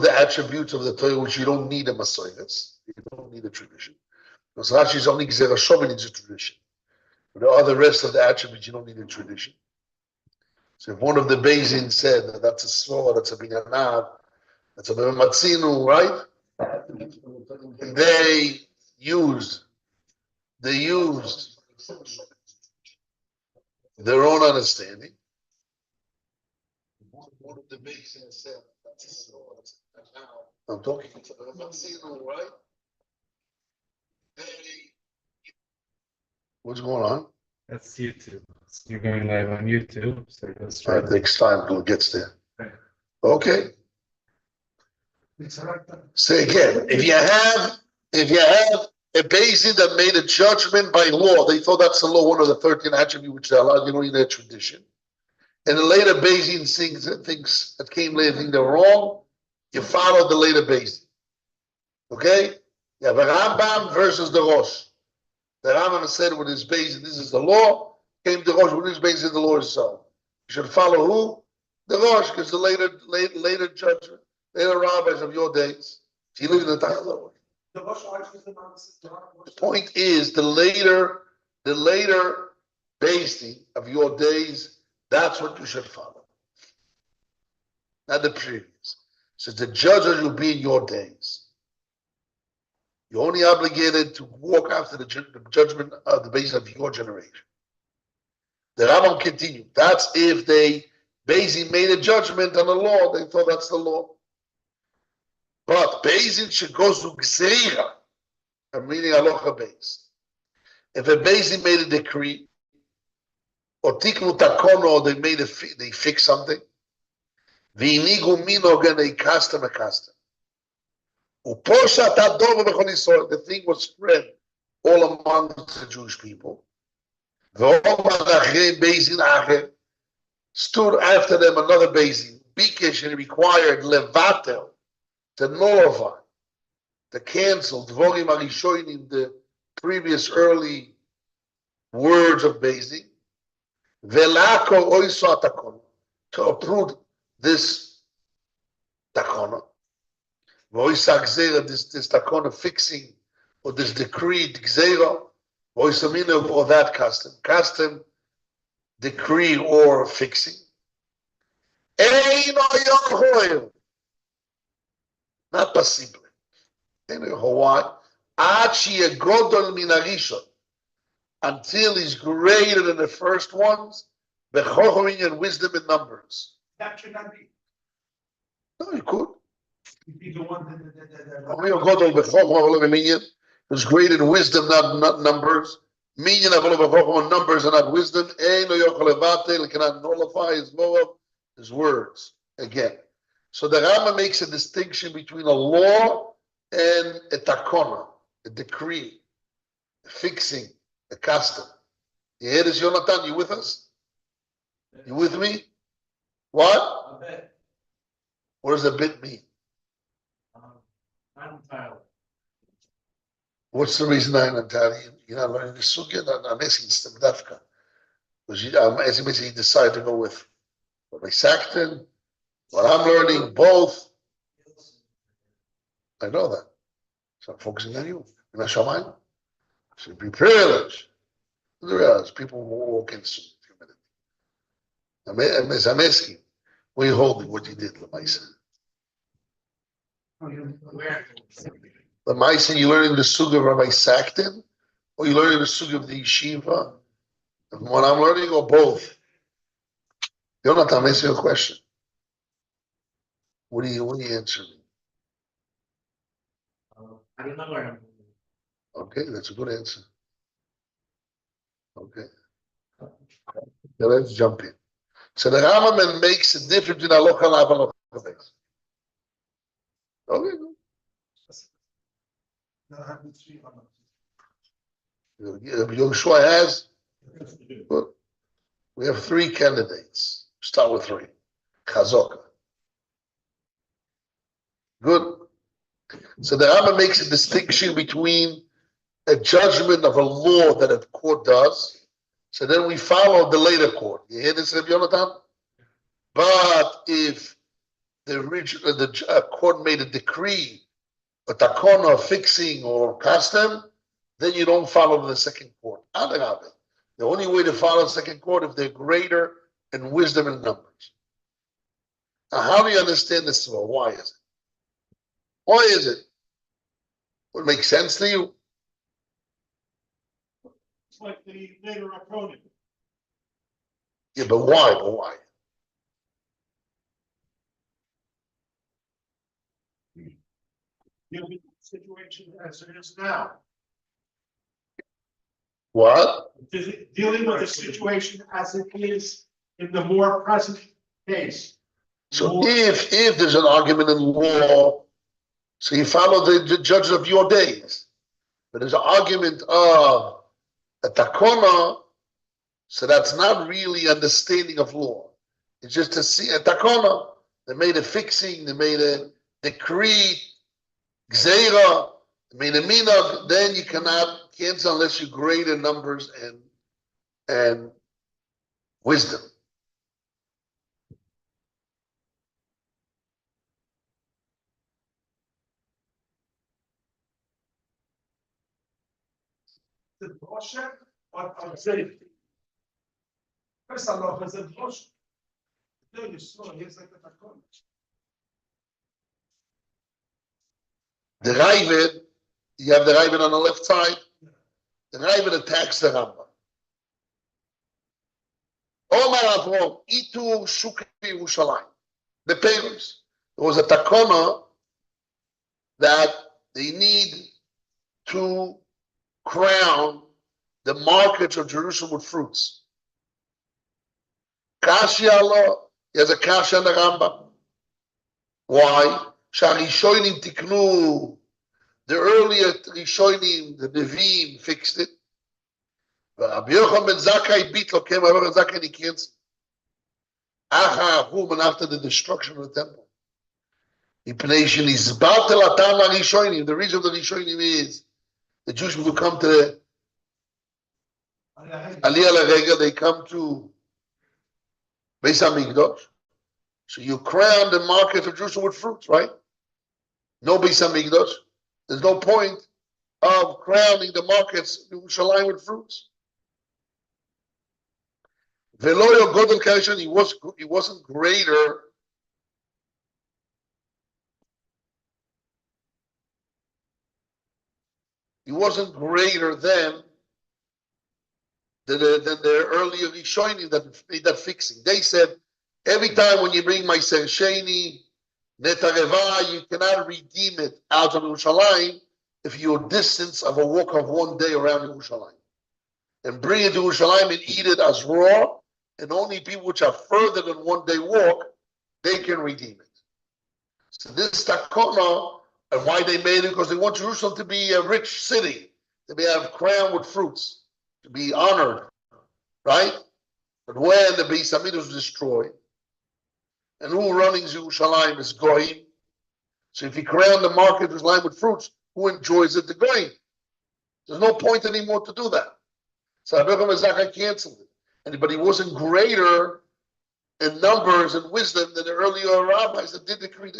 the attributes of the Torah which you don't need a Masoides, you don't need a tradition. Because Rashi is only Gzera Shomin needs a tradition. But there are the rest of the attributes you don't need a tradition. So if one of the Bezin said that that's a Svor, that's a Binyanav, that's a Matzinu, right? And they used their own understanding. One of the Bezin said that's a Svor, that's a Binyanav. I'm talking to the Matzinu, right? What's going on? That's YouTube. You're going live on YouTube, so let's try. It takes time until it gets there. Okay. Say again. If you have a Beis Din that made a judgment by law, they thought that's the law, one of the 13 attributes which they allowed, you don't need a tradition. And the later Beis Din thinks that came later, think they're wrong, you follow the later Beis Din. Okay? You have a Rambam versus the Rosh. The Rambam said with his Beis Din, this is the law. Came the Rosh with his Beis Din, the law is so. You should follow who? The Rosh, because the later judgment, later rabbis of your days. So you live in the time of the Rosh. The point is, the later Beis Din of your days, that's what you should follow. Not the previous. So the judges will be in your days. You're only obligated to walk after the judgment of the Beis Din of your generation. The Rambam continued. That's if Beis Din made a judgment on the law, they thought that's the law. But Beis Din should go to Gzeira. I'm reading Halacha Beis. If a Beis Din made a decree, or Tiknu Takono, or they fixed something, V'inigu Minogan, they custom a custom. The thing was spread all among the Jewish people. Stood after them another Beis Din, Bikesh, and required Levatel, to nullify, to cancel Dvorim Arishonim, the previous early words of Beis Din, Velako Oiso Takon, to approve this Takona. This takona fixing, or this decree, gzeira, or that custom, decree, or fixing. Not possible. Why? Until he's greater than the first ones, and wisdom in numbers. That should not be. No, you could. Be the one that was great in wisdom, not numbers. Minyan numbers and not wisdom. He cannot nullify his words again. So the Rama makes a distinction between a law and a takona, a decree, a fixing, a custom. You hear this, Jonathan? You with us? You with me? What? What does a bit mean? Not entirely. What's the reason I'm entirely? You're not learning the sugya. I'm asking Stem Dafka. Because I'm asking you decide to go with what I Sackton, what I'm learning, both. I know that. So I'm focusing on you. And I shall mind. Should be privileged. Realize people will walk in soon. I'm asking. What are you holding? What you did, Lamaisa? The Maisa, you learning the Sugya of Rabbi Sackton, or you learning the Sugya of the Yeshiva? And what I'm learning, or both? Jonathan, I'm asking you a question. What do you answer me? I don't know where I'm. Okay, that's a good answer. Okay. Now let's jump in. So the Rambam makes a difference in halacha and halacha base. Okay. Yoshua has. Good. We have 3 candidates. Start with 3. Chazaka. Good. So the Rambam makes a distinction between a judgment of a law that a court does. So then we follow the later court. You hear this, Rabbi Yonatan? But if the court made a decree, a takona, fixing or custom, then you don't follow the second court. The only way to follow the second court if they're greater in wisdom and numbers. Now, how do you understand this? Well, why is it? Why is it? Would it make sense to you? It's like the later acronym. Yeah, but why? But why? Dealing with the situation as it is now. What? Dealing with the situation as it is in the more present case. So if there's an argument in law, so you follow the judges of your days. But there's an argument of a takona, so that's not really understanding of law. It's just to see a takona. They made a fixing, they made a decree, zara, they made a minag. Then you cannot cancel unless you grade in numbers and wisdom. The Moshe on safety. First of all, it's a Moshe. Then you saw he's like the Takon. The Ravid, you have the Ravid on the left side. The Ravid attacks the Rambam. Omar Avrom, Itu Shukri Yerushalayim. The pagans. There was a takona that they need to crown the markets of Jerusalem with fruits. Kashi Allah, he has a kashi on the Rambam. Why? Sharishoinim tiknu. The earlier Rishoinim, the Nevi'im, fixed it. But Rabbi Yochanan ben Zakkai Bitlo came over and Zakkai he canceled. After the destruction of the temple. The reason of the Rishonim is the Jewish people come to the Aliyah L'Rega, they come to Beis HaMikdash. So you crown the market of Jerusalem with fruits, right? No Beis HaMikdash. There's no point of crowning the markets of Yerushalayim with fruits. Veloyo Godel Kaishan, he wasn't greater. He wasn't greater than the earlier Rishonim that made that fixing. They said, every time when you bring my Sersheni, Netareva, you cannot redeem it out of Yerushalayim if you're a distance of a walk of one day around Yerushalayim. And bring it to Yerushalayim and eat it as raw, and only people which are further than one day walk, they can redeem it. So this takona, and why they made it, because they want Jerusalem to be a rich city, to be have crowned with fruits, to be honored, right? But when the Beis Hamikdash was destroyed, and who running Yerushalayim is Goyim, so if you crown the market of Yerushalayim with fruits, who enjoys it? The Goyim. There's no point anymore to do that. So Rabbi Yochanan ben Zakkai canceled it. But he wasn't greater in numbers and wisdom than the earlier rabbis that did decree.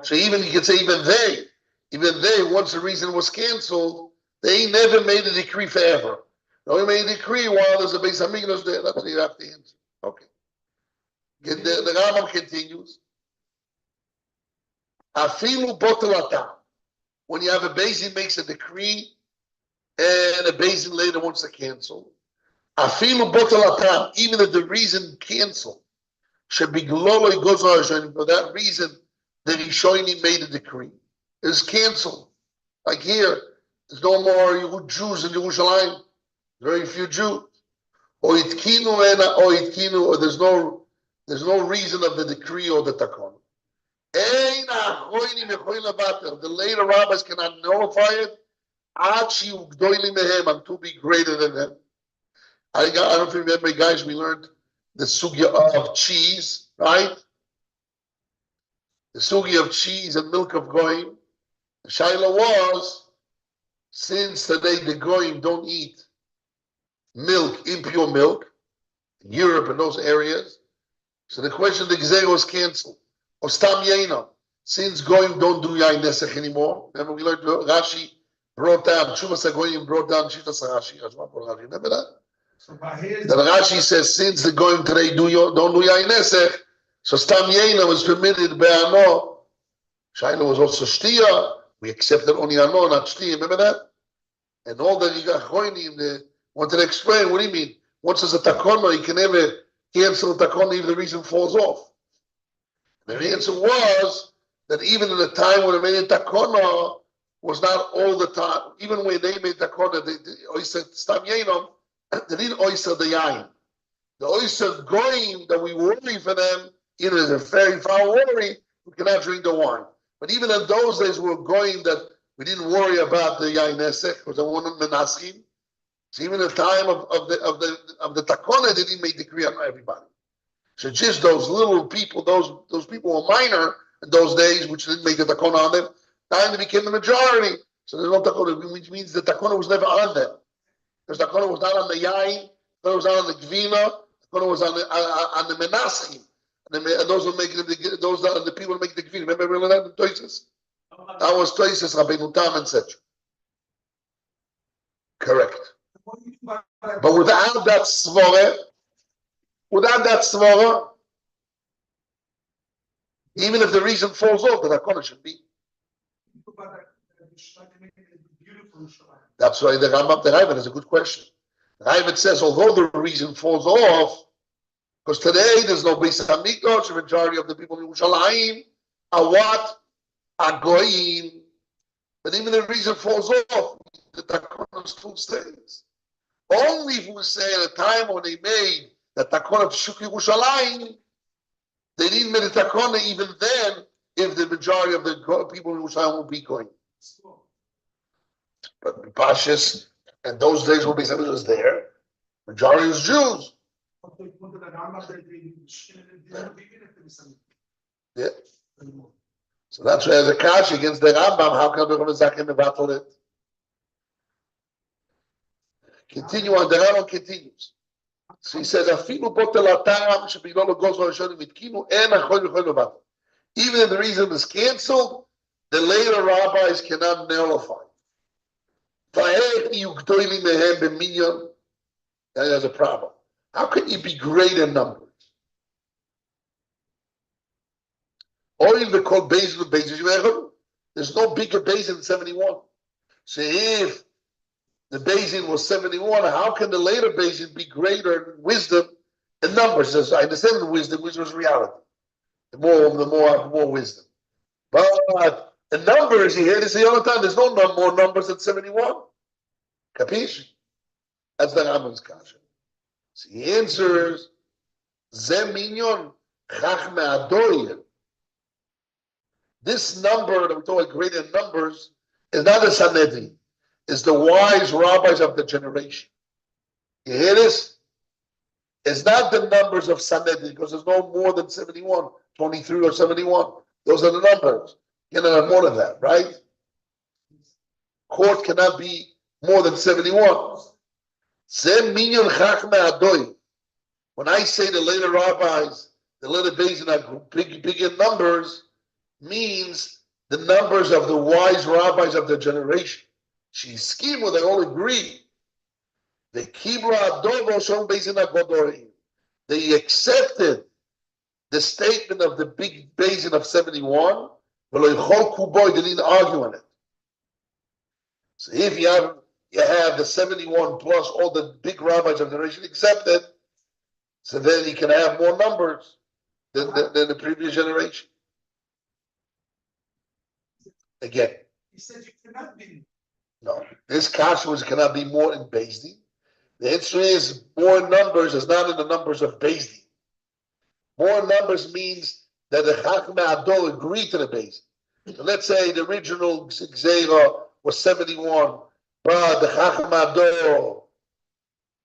So even you could say even they, once the reason was canceled, they never made a decree forever. They only made a decree while there's a Beis Hamikdash there. That's what you have to answer. Okay. The Rambam continues. Afilu botel. When you have a Beis, makes a decree, and a Beis later wants to cancel. Afilu botel, even if the reason canceled should be globally goes on for that reason, the Rishonim made a decree. It's canceled. Like here, there's no more Jews in Yerushalayim. Very few Jews. Or there's no reason of the decree or the takon. The later rabbis cannot nullify it until be greater than them. I don't know if you remember, guys, we learned the sugya of cheese, right? The sugya of cheese and milk of goyim. The shaila was, since today the goyim don't eat milk, impure milk, in Europe and those areas, So the question, the Gzera was canceled. Or Stam Yeina. Since Goyim don't do Yain Nesech anymore. Remember we learned Rashi brought down, Shuvas HaGoyim brought down Shitas Rashi. Remember that? So by his, That Rashi says, since the Goyim today don't do Yain Nesech, so Stam Yeina was permitted by Ano. Shaila was also Shtia. We accepted only Ano, not Shtia. Remember that? And all the Goyim, they wanted to explain, what do you mean? Once there's a takona, you can never cancel the takona if the reason falls off. And the answer was that even in the time when they made takona was not all the time. Even when they made takona, they oyster stam yainom, they didn't oyster the yain. The oyster goyim that we worry for them, even as a very foul worry, we cannot drink the wine. But even in those days, we were goyim that we didn't worry about the yain nesech because they weren't menaschim. So even the time of the takona, they didn't make decree on everybody. So just those little people, those people were minor in those days, which didn't make the takona on them. Now they became the majority. So there's no takona, which means the takona was never on them. Because takona was not on the yain, takona was not on the gvina, takona was on the menaschim. And those were making those are the people who make the gvina. Remember that in Toises? That was Toises, Rabbeinu Tam, etc. Correct. But without that svara, even if the reason falls off, the takona should be. That's why the Ravid is a good question. The Ravid says, although the reason falls off, because today there's no Beis Hamikdash, the majority of the people in Yerushalayim are what? Are goyim. But even the reason falls off, the takona still stays. Only if we say at a time when they made the takona of Shuk Yerushalayim, they didn't make the takona even then if the majority of the people in Yerushalayim will be going. But Pashas, and those days when Beis Hamikdash was there, majority was Jews. Yeah. So that's why as a kash against the Rambam, how come the Zakim mevatel it? Continue on, the Rambam continues. So he says, "Afilu botel atam shebigdol goes on shonim mitkinu en achol v'chol mevatel." Even if the reason is canceled, the later rabbis cannot nullify. Va'ech iyu gdolim mehem b'minyan. There's a problem. How can you be great in numbers? Or even called Beis with Beis. There's no bigger Beis than 71. So if the Beis was 71, how can the later Beis be greater in wisdom and numbers? As I understand the wisdom is reality. The more wisdom. But the numbers, you hear this the other time, there's no more numbers than 71. Capish? That's the Rambam's kasha. So he answers, Ze minyon chachme adoyer. This number that we talk about greater numbers is not the Sanhedrin. It's the wise rabbis of the generation. You hear this? It's not the numbers of Sanhedrin because there's no more than 71, 23 or 71. Those are the numbers. You cannot have more than that, right? Court cannot be more than 71. When I say the later rabbis, the later Beis are big in numbers, means the numbers of the wise rabbis of the generation. She scheme where they all agree. They accepted the statement of the big Beis of 71, but they didn't argue on it. So if you have the 71 plus all the big rabbis of the generation accepted, so then you can have more numbers than the previous generation. Again. He said you cannot be. No. This kasha was cannot be more in Beis Din. The answer is more numbers is not in the numbers of Beis Din. More numbers means that the Chachmei Adol agreed to the Beis Din. So let's say the original Zera was 71, but the Chachmei Adol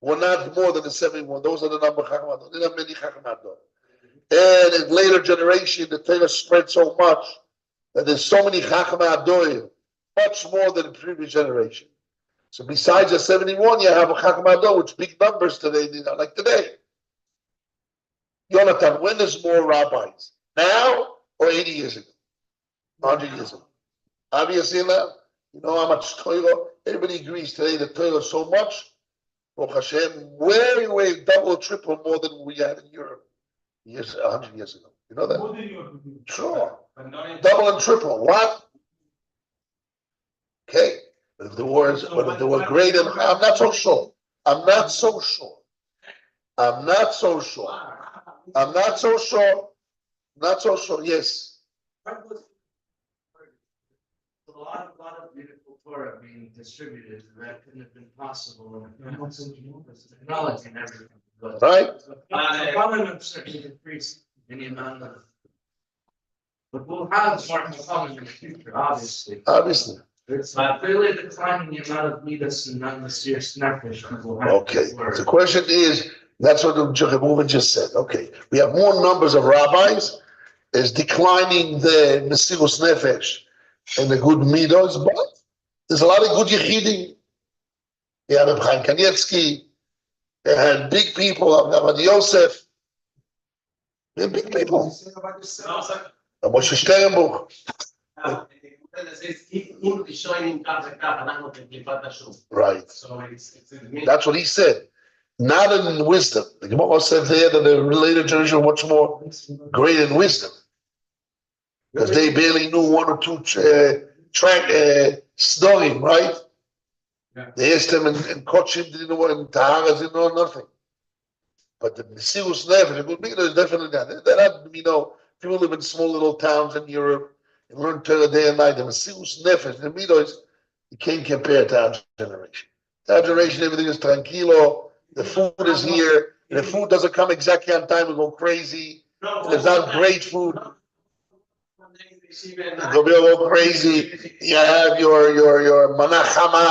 were not more than the 71. Those are the number of Chachmei Adol. There are many Chachmei Adol. And in later generation, the Torah spread so much that there's so many Chachmei Adol, much more than the previous generation. So besides the 71, you have a Chachmei Adol, which big numbers today, like today. Jonathan, when there's more rabbis? Now or 80 years ago? 100 years ago? Obviously now. You know how much Torah? Everybody agrees today the Torah is so much. Baruch Hashem, way, double, triple more than we had in Europe 100 years ago. You know that? Sure. Double and triple. What? Okay. But if the wars, but if they were great, I'm not so sure. I'm not so sure. Yes. A lot of beautiful Torah being distributed that couldn't have been possible. Technology and everything. Right. The government certainly increased in the amount of. But we'll have more coming in the future, obviously. It's clearly declining the amount of midas and non-serious nefesh people have. Okay. The question is, that's what the Jehovah just said. Okay. We have more numbers of rabbis, is declining the Mesirus Nefesh and the good midos, but there's a lot of good Yechidim. You had Chaim Kanievsky, they had big people, Rabbi Yosef. They're big people. Moshe Sternbuch. Right. That's what he said. Not in wisdom. The Gemara said there that the later generation were much more great in wisdom. Because they barely knew one or two snoring, right? Yeah. They asked them and Kochim didn't know, and Tahara didn't know nothing. But the Mesirus Nefesh, the good people, is definitely that. They're not, people live in small little towns in Europe and learn Torah day and night. The Mesirus Nefesh, the Midos, you can't compare to our generation. Our generation, everything is tranquilo. The food is here. And the food doesn't come exactly on time, we go crazy. It's not great food. You'll be a little crazy. You have your manachama,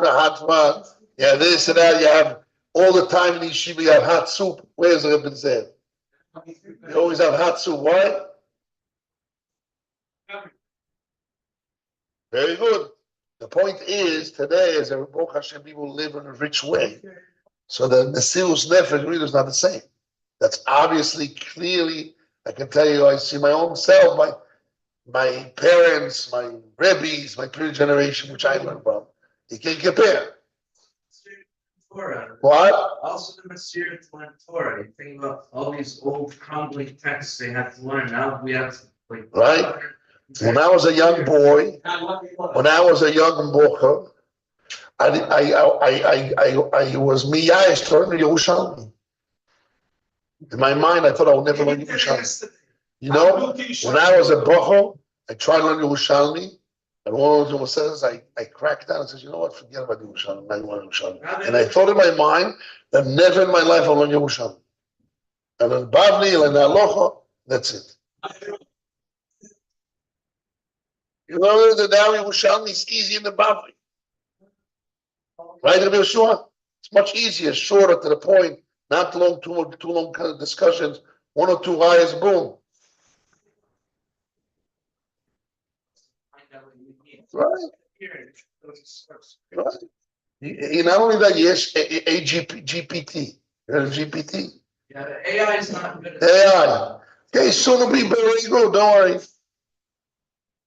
hatma. You have this and that. You have all the time in Yeshiva, you have hot soup. Where's the Rebbe said? You always have hot soup. Why? Very good. The point is, today, as a Baruch Hashem, people live in a rich way. So the Mesirus Nefesh really is not the same. That's obviously, clearly, I can tell you, I see my own self, my parents, my Rebbes, my previous generation, which I learned from. You can't compare. Torah. What? Also the Masir to learn Torah. You think about all these old crumbling texts they had to learn. Now we have to Right? When I was a young boy, when I was a young boy, I was miyash to learn Yerushalmi. In my mind, I thought I would never learn Yerushalmi. You know, when I was a bocher, I tried to learn Yerushalmi, and one of them says, I cracked down and says, you know what, forget about Yerushalmi, I learn Yerushalmi. And I thought in my mind that never in my life I'll learn Yerushalmi. And then Bavli and Aloha, that's it. You know that now Yerushalmi is easier than Bavli. Right, Rabbi Yeshua? It's much easier, shorter, to the point, not long, too long kind of discussions, one or two ayahs, boom. Right. You not only that, yes, GPT. GPT. Yeah, the AI is not good. AI. Okay, soon will be very good. Don't worry.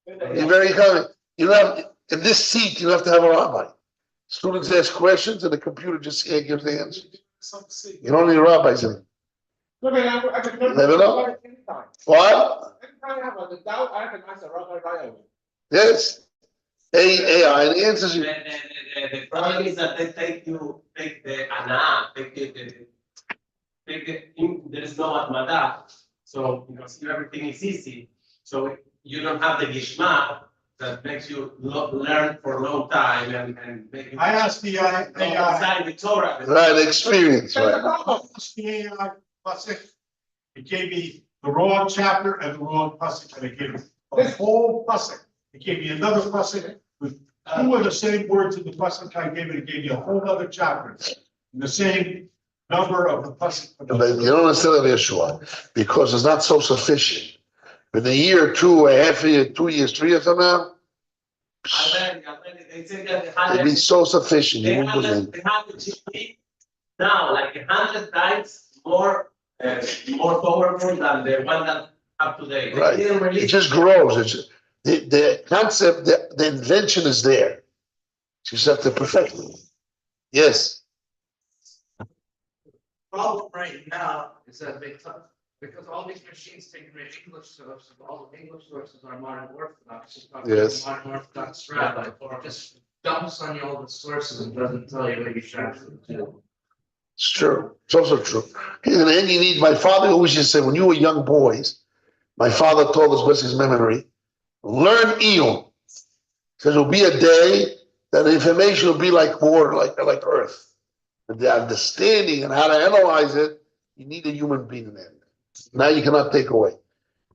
You're very kind. You have in this seat. You have to have a rabbi. Students ask questions, and the computer just gives the answers. You don't need rabbis in it. Never know. What? Anytime I have a doubt, I can ask a rabbi right away. Yes. AI and answers you. The problem is that they take the ana, there is no atmada, so because everything is easy, so you don't have the gishma that makes you learn for a long time and make you. I asked the AI. The Torah. Right, experience, right. I asked the AI pasuk. It gave me the wrong chapter and the wrong pasuk, and it gave me the whole pasuk. It gave me another pasuk with two of the same words in the pasuk I gave it. It gave me a whole other chapter, and the same number of the pasuk. But you don't understand that, Yeshua, because it's not so sufficient. In a year or two, a half a year, 2 years, 3 years from now, They say that it'd be so sufficient. they You won't have believe. the GP now like 100 times more more powerful than the one that have today. They Right. didn't It release just grows. It's the concept, the invention is there. You just have to perfect it. Yes. Problem right now is that because all these machines take from English sources, all the English sources are modern Orthodox. It's not Yes. Modern Orthodox rabbi, or just dumps on you all the sources and doesn't tell you what you should actually do. It's true. It's also true. And then you need, my father always used to say, when you were young boys, my father told us, what's his memory? Learn Iyun. Because there'll be a day that the information will be like water, like earth. And the understanding and how to analyze it, you need a human being in there. Now you cannot take away.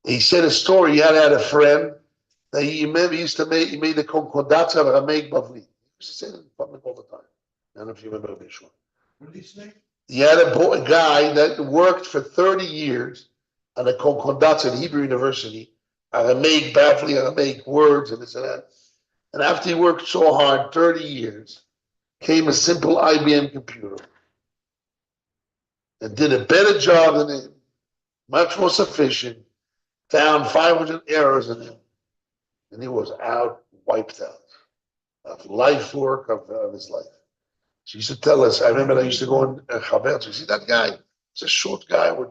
He said a story, he had a friend that he used to make, he made the concordatia of Rameik Bavli. He used to say it in public all the time. I don't know if you remember this one. What did he say? He had a guy that worked for 30 years at the concordatia at Hebrew University, Aramaic, Bavli, Aramaic words and this and that. And after he worked so hard, 30 years, came a simple IBM computer and did a better job than him, much more sufficient, found 500 errors in him, and he was out, wiped out of life work of his life. She used to tell us, I remember I used to go in Chaver, you see that guy? It's a short guy with,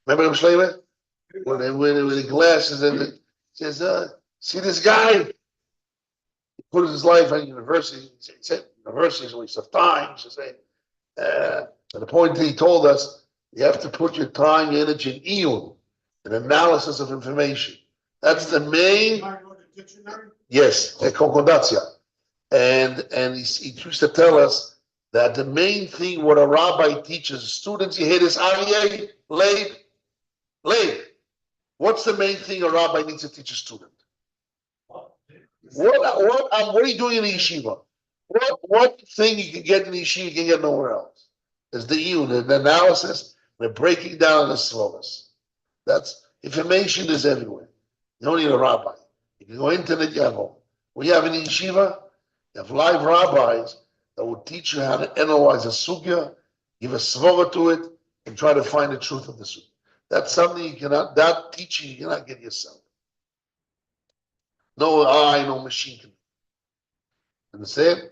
remember him, Shleimer? With the glasses and he says, see this guy? He put his life on university. He said, university is a waste of time. He said, at the point that he told us, you have to put your time, your energy in Iyun, an analysis of information. That's the main, Dictionary? yes, a concordatia. And he used to tell us that the main thing what a rabbi teaches students, you hear this, Aryeh, Leib. What's the main thing a rabbi needs to teach a student? What are you doing in the yeshiva? What thing you can get in the yeshiva you can get nowhere else? Is the Iyun, the analysis, the breaking down the slowness. That's information is everywhere. You don't need a rabbi. You can go internet, you have all. We have in the yeshiva, you have live rabbis that will teach you how to analyze a sugya, give a svara to it, and try to find the truth of the sugya. That's something you cannot, that teaching you cannot get yourself. No eye, no machine can. Understand?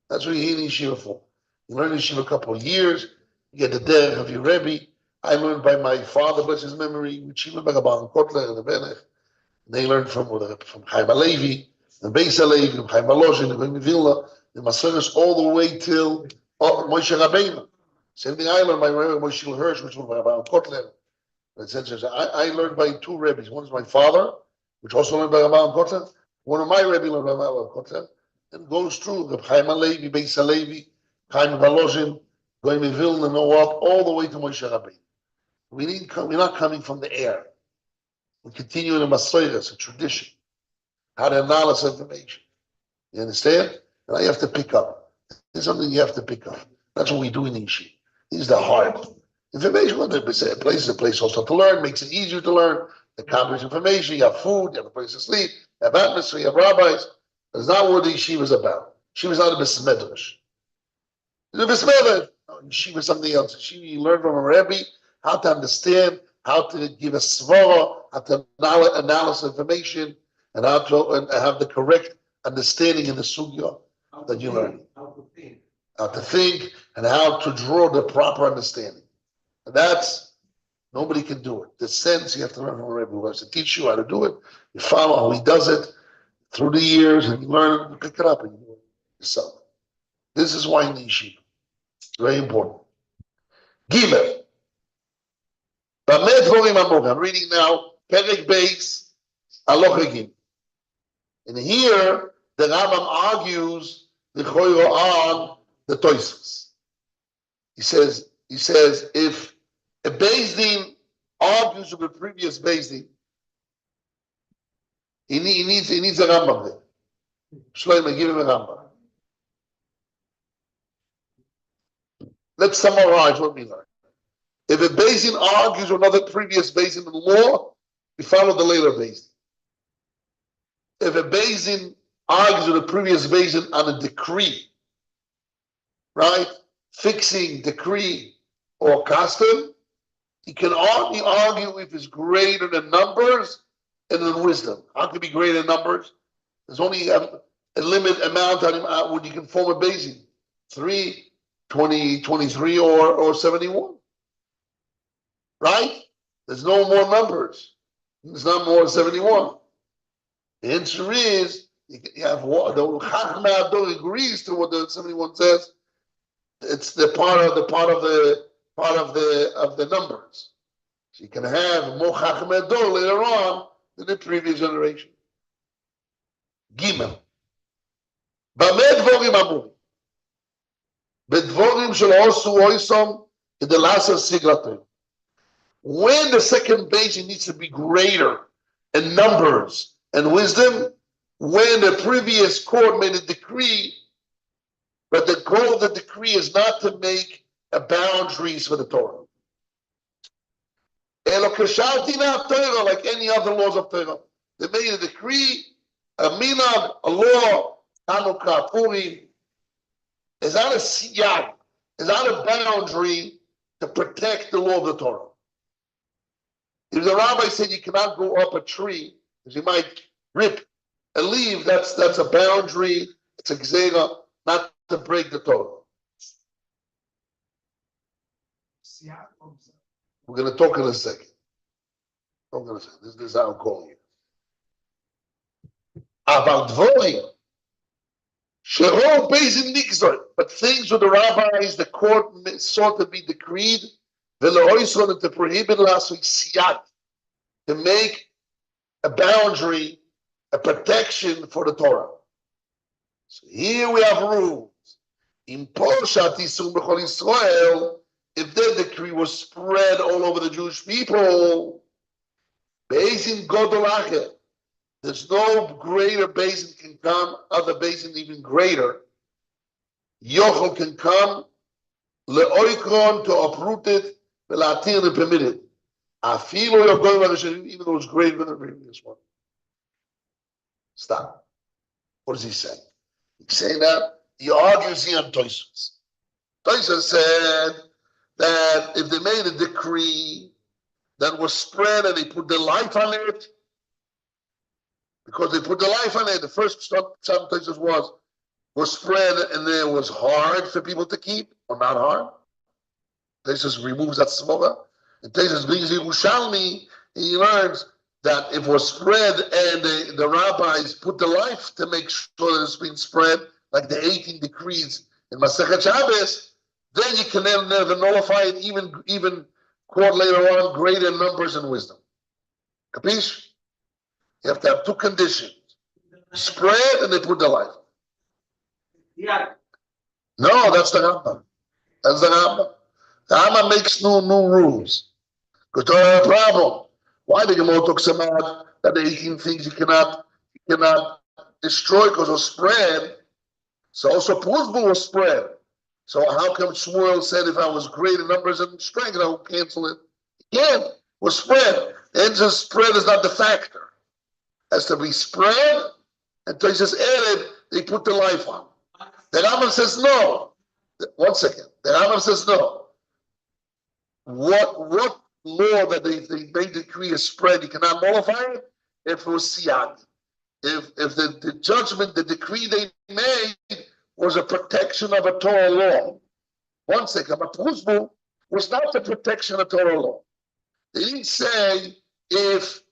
That's what you're in yeshiva for. You learn yeshiva a couple of years, you get the derech of your Rebbe. I learned by my father, bless his memory, Yeshiva Begabal Kotler and the Benech. They learned from Chaim Alevi, the Beis Alevi, from Chaim Volozhin, the Vilna, the Masoros, all the way till Moshe Rabbeinu. Same thing I learned by Rebbe Moshe Hirsch, which was Begabal Kotler. I learned by two Rebbes. One is my father, which also learned by Begabal Kotler. One of my Rebbe learned by Begabal Kotler. And goes through the Chaim Alevi, Beis Alevi, Chaim Volozhin, going to Vilna, no up, all the way to Moshe Rabbeinu. We're not coming from the air. We continue in the Masoros, a tradition, how to analyze information. You understand? And I have to pick up. There's something you have to pick up. That's what we do in Yeshiva. This is the heart. Information, a place is a place also to learn, makes it easier to learn. The complex information, you have food, you have a place to sleep, you have atmosphere, you have rabbis. That's not what the yeshiva is about. Yeshiva is not a besmedrash. It's a besmedrash. Yeshiva is something else. Yeshiva, you learn from a Rebbe how to understand, how to give a svara, how to analyze information, and how to have the correct understanding in the sugya that you learn. How to think, and how to draw the proper understanding. And that's, nobody can do it. The sense you have to learn from a Rebbe who has to teach you how to do it. You follow how he does it through the years, and you learn it, you pick it up, and you do it yourself. This is why in the yeshiva. It's very important. Gimel. I'm reading now Perek Beis Halacha Gimel. And here the Rambam argues the Choyro on the Tosfos. He says if a Beis Din argues with the previous Beis Din, he needs a Rambam there. Shlomo, give him a Rambam. Let's summarize what we learned. If a Beis Din argues with another previous Beis Din in law, we follow the later Beis Din. If a Beis Din argues with a previous Beis Din on a decree, right? Fixing decree or custom, You can only argue if it's greater in numbers and in wisdom. How can it be greater in numbers? There's only a limited amount on when you can form a basin. 3, 20, 23, or 71. Right? There's no more numbers. There's not more than 71. The answer is you have what the Chachma agrees to what the 71 says. It's the part of the numbers. So you can have more Chachma later on than the previous generation. Gimel. B'med dvorim amur. B'dvorim shel osu oisom k'delasa sigratem. When the second basin needs to be greater in numbers and wisdom, when the previous court made a decree, but the goal of the decree is not to make a boundaries for the Torah. Torah, like any other laws of Torah. They made a decree, a minhag, a law, Hanukkah, Purim. Is not a siyag, is not a boundary to protect the law of the Torah. If the rabbi said you cannot go up a tree, because you might rip a leaf, that's a boundary, it's a gzera, not to break the Torah. We're going to talk in a second. This is how I'm calling it. About dvorim, shehol bezin nigzor, but things with the rabbis, the court sought to be decreed, to prohibit to make a boundary, a protection for the Torah. So here we have rules. In Poshat Yisum B'chol Yisrael, if the decree was spread all over the Jewish people, Bezin Godol Acher, there's no greater basin can come, other basin even greater. Yochel can come, leoikron, to uproot it, velatir, to permit it. Afilo Yogoy V'Rishayim, even though it's greater than the previous one. Stop. What is he saying? He's saying that he argues here on Tosfos. Tosfos said that if they made a decree that was spread and they put the life on it, because they put the life on it, the first some Tosfos was spread and it was hard for people to keep or not hard. Tosfos removes that svara. And Tosfos brings Yerushalmi, he learns that if it was spread and the rabbis put the life to make sure that it's been spread, like the 18 decrees in Masechet Shabbos, then you can never nullify it, even quote later on greater numbers and wisdom. Capish? You have to have two conditions: spread and they put the life. Yeah. No, that's the Rambam. That's the Rambam. The Rambam makes new rules. Because you have a problem. Why the Gemara talks about that the 18 things you cannot destroy because of spread? So also Puzbul was spread. So how come Shmuel said if I was great in numbers and strength, I would cancel it? Again, was spread. And just spread is not the factor. It has to be spread, and Tosfos added, they put the life on. The Rambam says no. 1 second. The Rambam says no. What law that they made the decree is spread, you cannot nullify it if it was siyag. If the judgment, the decree they made was a protection of a Torah law. 1 second, but Puzbul was not the protection of Torah law. They didn't say if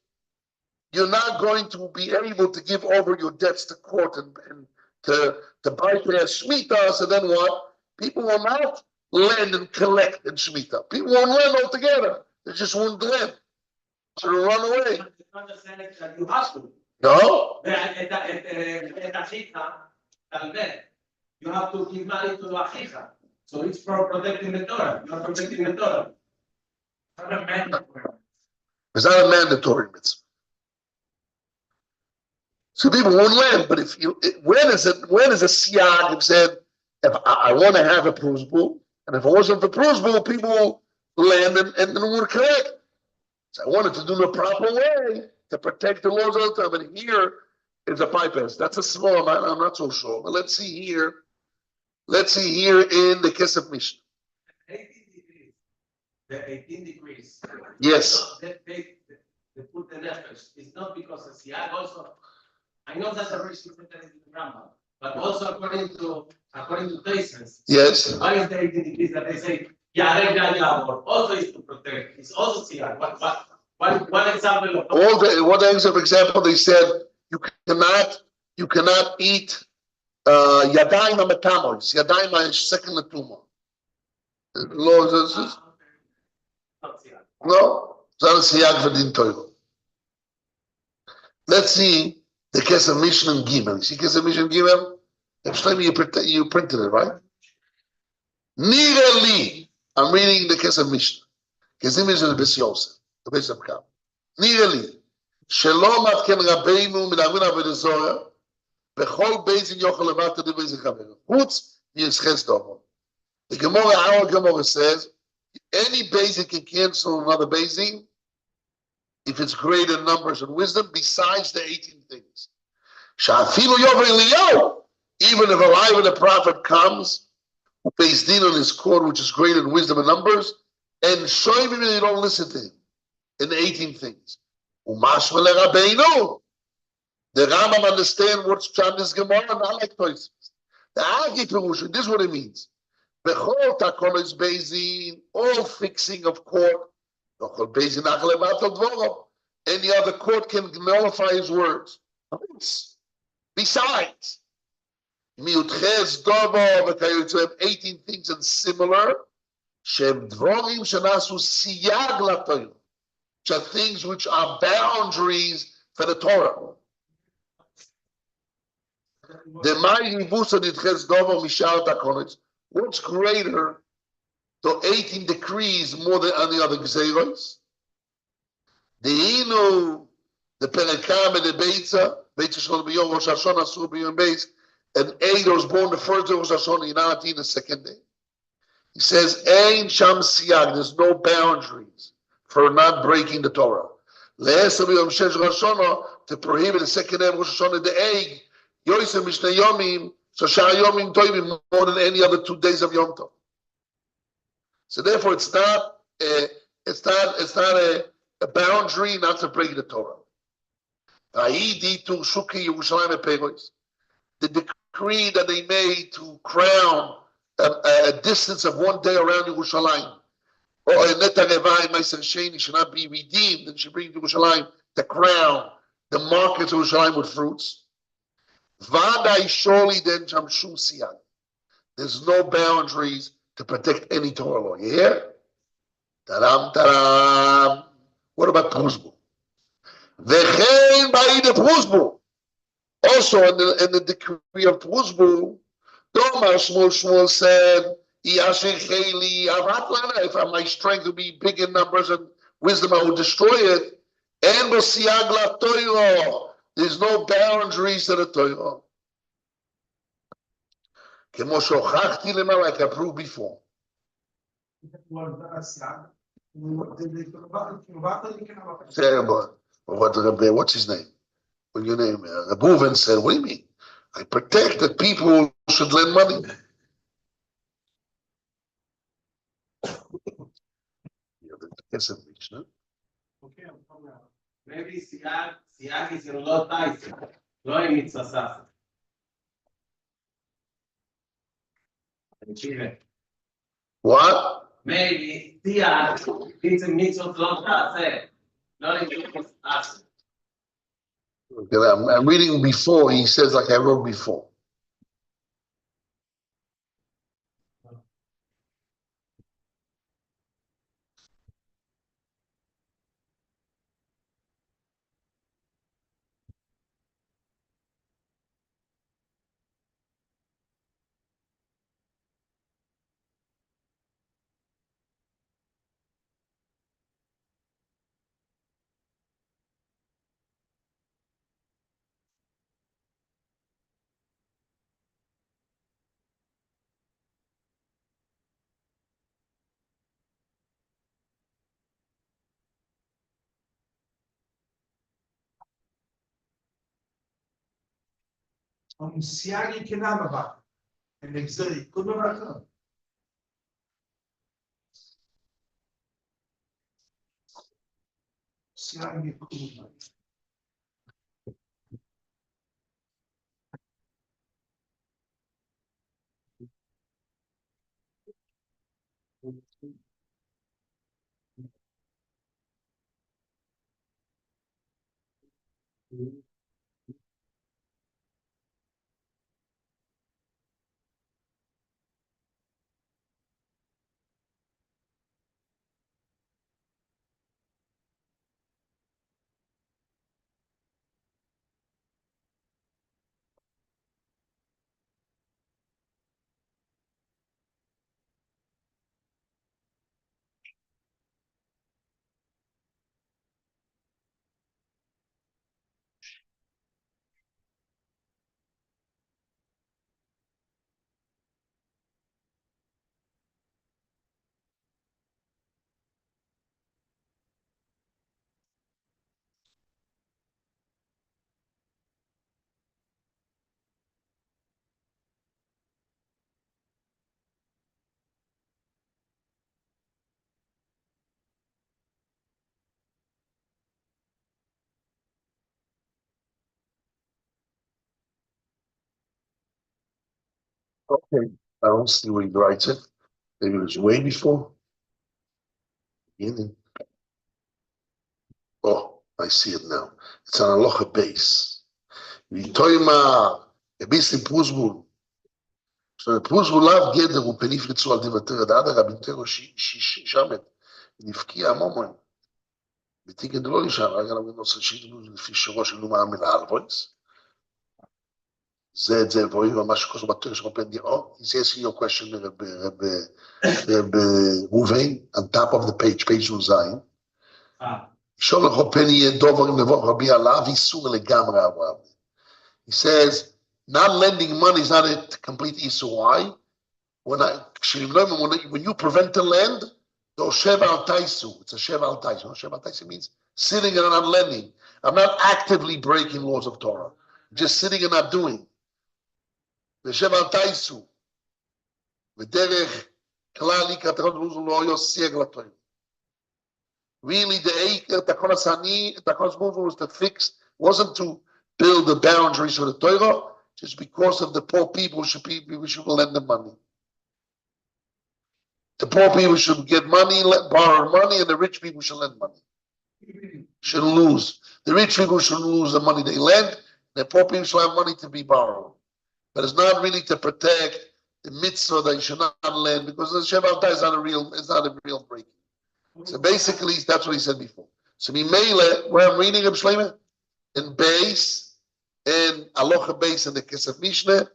you're not going to be able to give over your debts to court and to buy their Shemitah, so then what? People will not lend and collect in Shemitah. People won't lend altogether. They just won't lend. So they'll run away. You have to. No? You have to give money to the Achicha. So it's for protecting the Torah. You are protecting the Torah. It's not a mandatory. It's not a mandatory mitzvah. So people won't lend, but when is a siyag that said, if I want to have a Puzbul, and if it wasn't for Puzbul, people will lend and would collect. So I wanted to do the proper way to protect the laws of the time. But here is a bypass. That's a small amount. I'm not so sure. But let's see here. Let's see here in the Kesef Mishnah. the 18 degrees. Yes. They put the nefesh. It's not because of Siag also. I know that the Rish is in the Rambam, but also according to Taisus. Yes. Why is the 18 degrees that they say Yarek Yavor also is to protect? It's also Siag. What example of One example they said you cannot eat yadayim ametamos, yadayim are second tumor. Lord, not Siag. no, that's siyag for din Torah. Let's see the Kesef Mishnah and Gimel. See Kesef Mishnah and Gimel? Shlomo, you printed it, right? Nireli. I'm reading the Kesef Mishnah. Kesef Mishnah is Bes Yosef, the Bes Abkam. Nireli. Shalom atken Rabbeinu min Avin Avodah Zorah bechol beizin yochel levata de beizin chaver. Chutz yisches domo. The Gemara, our Gemara says, any beizin can cancel another beizin if it's greater numbers and wisdom, besides the 18 things. Shafilu yover Eliyahu, even if alive the prophet comes, who pays din on his court, which is greater in wisdom and numbers, and show him and they don't listen to him in the 18 things. Umashma leRabbeinu. The Rambam understand what's in this Gemara, not like Toys. The Agi Perusha, this is what it means. Bechol takol is beizin, all fixing of court. Any other court can nullify his words. Besides, 18 things and similar, which are things which are boundaries for the Torah. What's greater? So 18 decrees more than any other gzeiros. The Perekam and the Beitza Shalom B'Yom Rosh Hashanah Asur B'Yom Beis, and Eid was born the first day of Rosh Hashanah, you're not eating the second day. He says, Ein Sham Siyag, there's no boundaries for not breaking the Torah. Le'esa B'Yom Shesh Rosh Hashanah, to prohibit the second day of Rosh Hashanah, the Eid, Yosem Mishnah Yomim, Shashar Yomim Toivim, more than any other 2 days of Yom Tov. So therefore, it's not a boundary not to break the Torah. The decree that they made to crown a distance of 1 day around Yerushalayim, or a netarevai meiser sheni should not be redeemed, and should bring to Yerushalayim the crown, the markets of Yerushalayim with fruits. Vadai surely then jamshum siyag. There's no boundaries to protect any Torah law. You hear? Taram, taram. What about Prusbu? V'chein ba'id Prusbu. Also in the decree of Prusbu, Tomar Shmuel said, if my strength will be big in numbers and wisdom, I will destroy it. And there's no boundaries to the Torah. Like I proved before. What's his name? What's your name? Reuven said, what do you mean? I protect that people should lend money. Okay, maybe Siag is in low ties, low in Mitzvah. What? Maybe Siag is in Mitzvah low ties, not in Mitzvah. I'm reading before, he says like I wrote before. Siagi Kinamaba. And they say, good luck. Okay, I don't see where he writes it. Maybe it was way before. Beginning. Oh, I see it now. It's on halacha base. Vitoima, a base in Prusbul. So Prusbul lav geder u penifritzu al divater da ada rabintero shamet. נפקיע המומון. בתיקן דלו נשאר, רגע למנוס שידלו לפי שרו שלו מאמין האלבויס. זה בואי ממש כוסו בתור שרופן דירו. He's asking your question רב רובן, on top of the page נוזיים. שואל רופן יהיה דוברים לבוא רבי עליו, איסור לגמרי אברהם. He says, not lending money is not a complete issue. Why? When you prevent the land, Sheva al Taisu. It's a Sheva al Taisu. Sheva al Taisu means sitting and not lending. I'm not actively breaking laws of Torah. I'm just sitting and not doing. The Sheva al Taisu. Really, the Eiker, Takonas Hani, Takonas movement was to fix, wasn't to build the boundaries for the Torah, just because of the poor people we should lend them money. The poor people should get money, borrow money, and the rich people should lend money. Shouldn't lose. The rich people shouldn't lose the money they lend. The poor people should have money to be borrowed. But it's not really to protect the mitzvah that you should not lend, because the Sheva is not a real breaking. So basically, that's what he said before. So Mimele, where I'm reading Reb Shlomo, in base, in Aloha base in the Kesef Mishneh,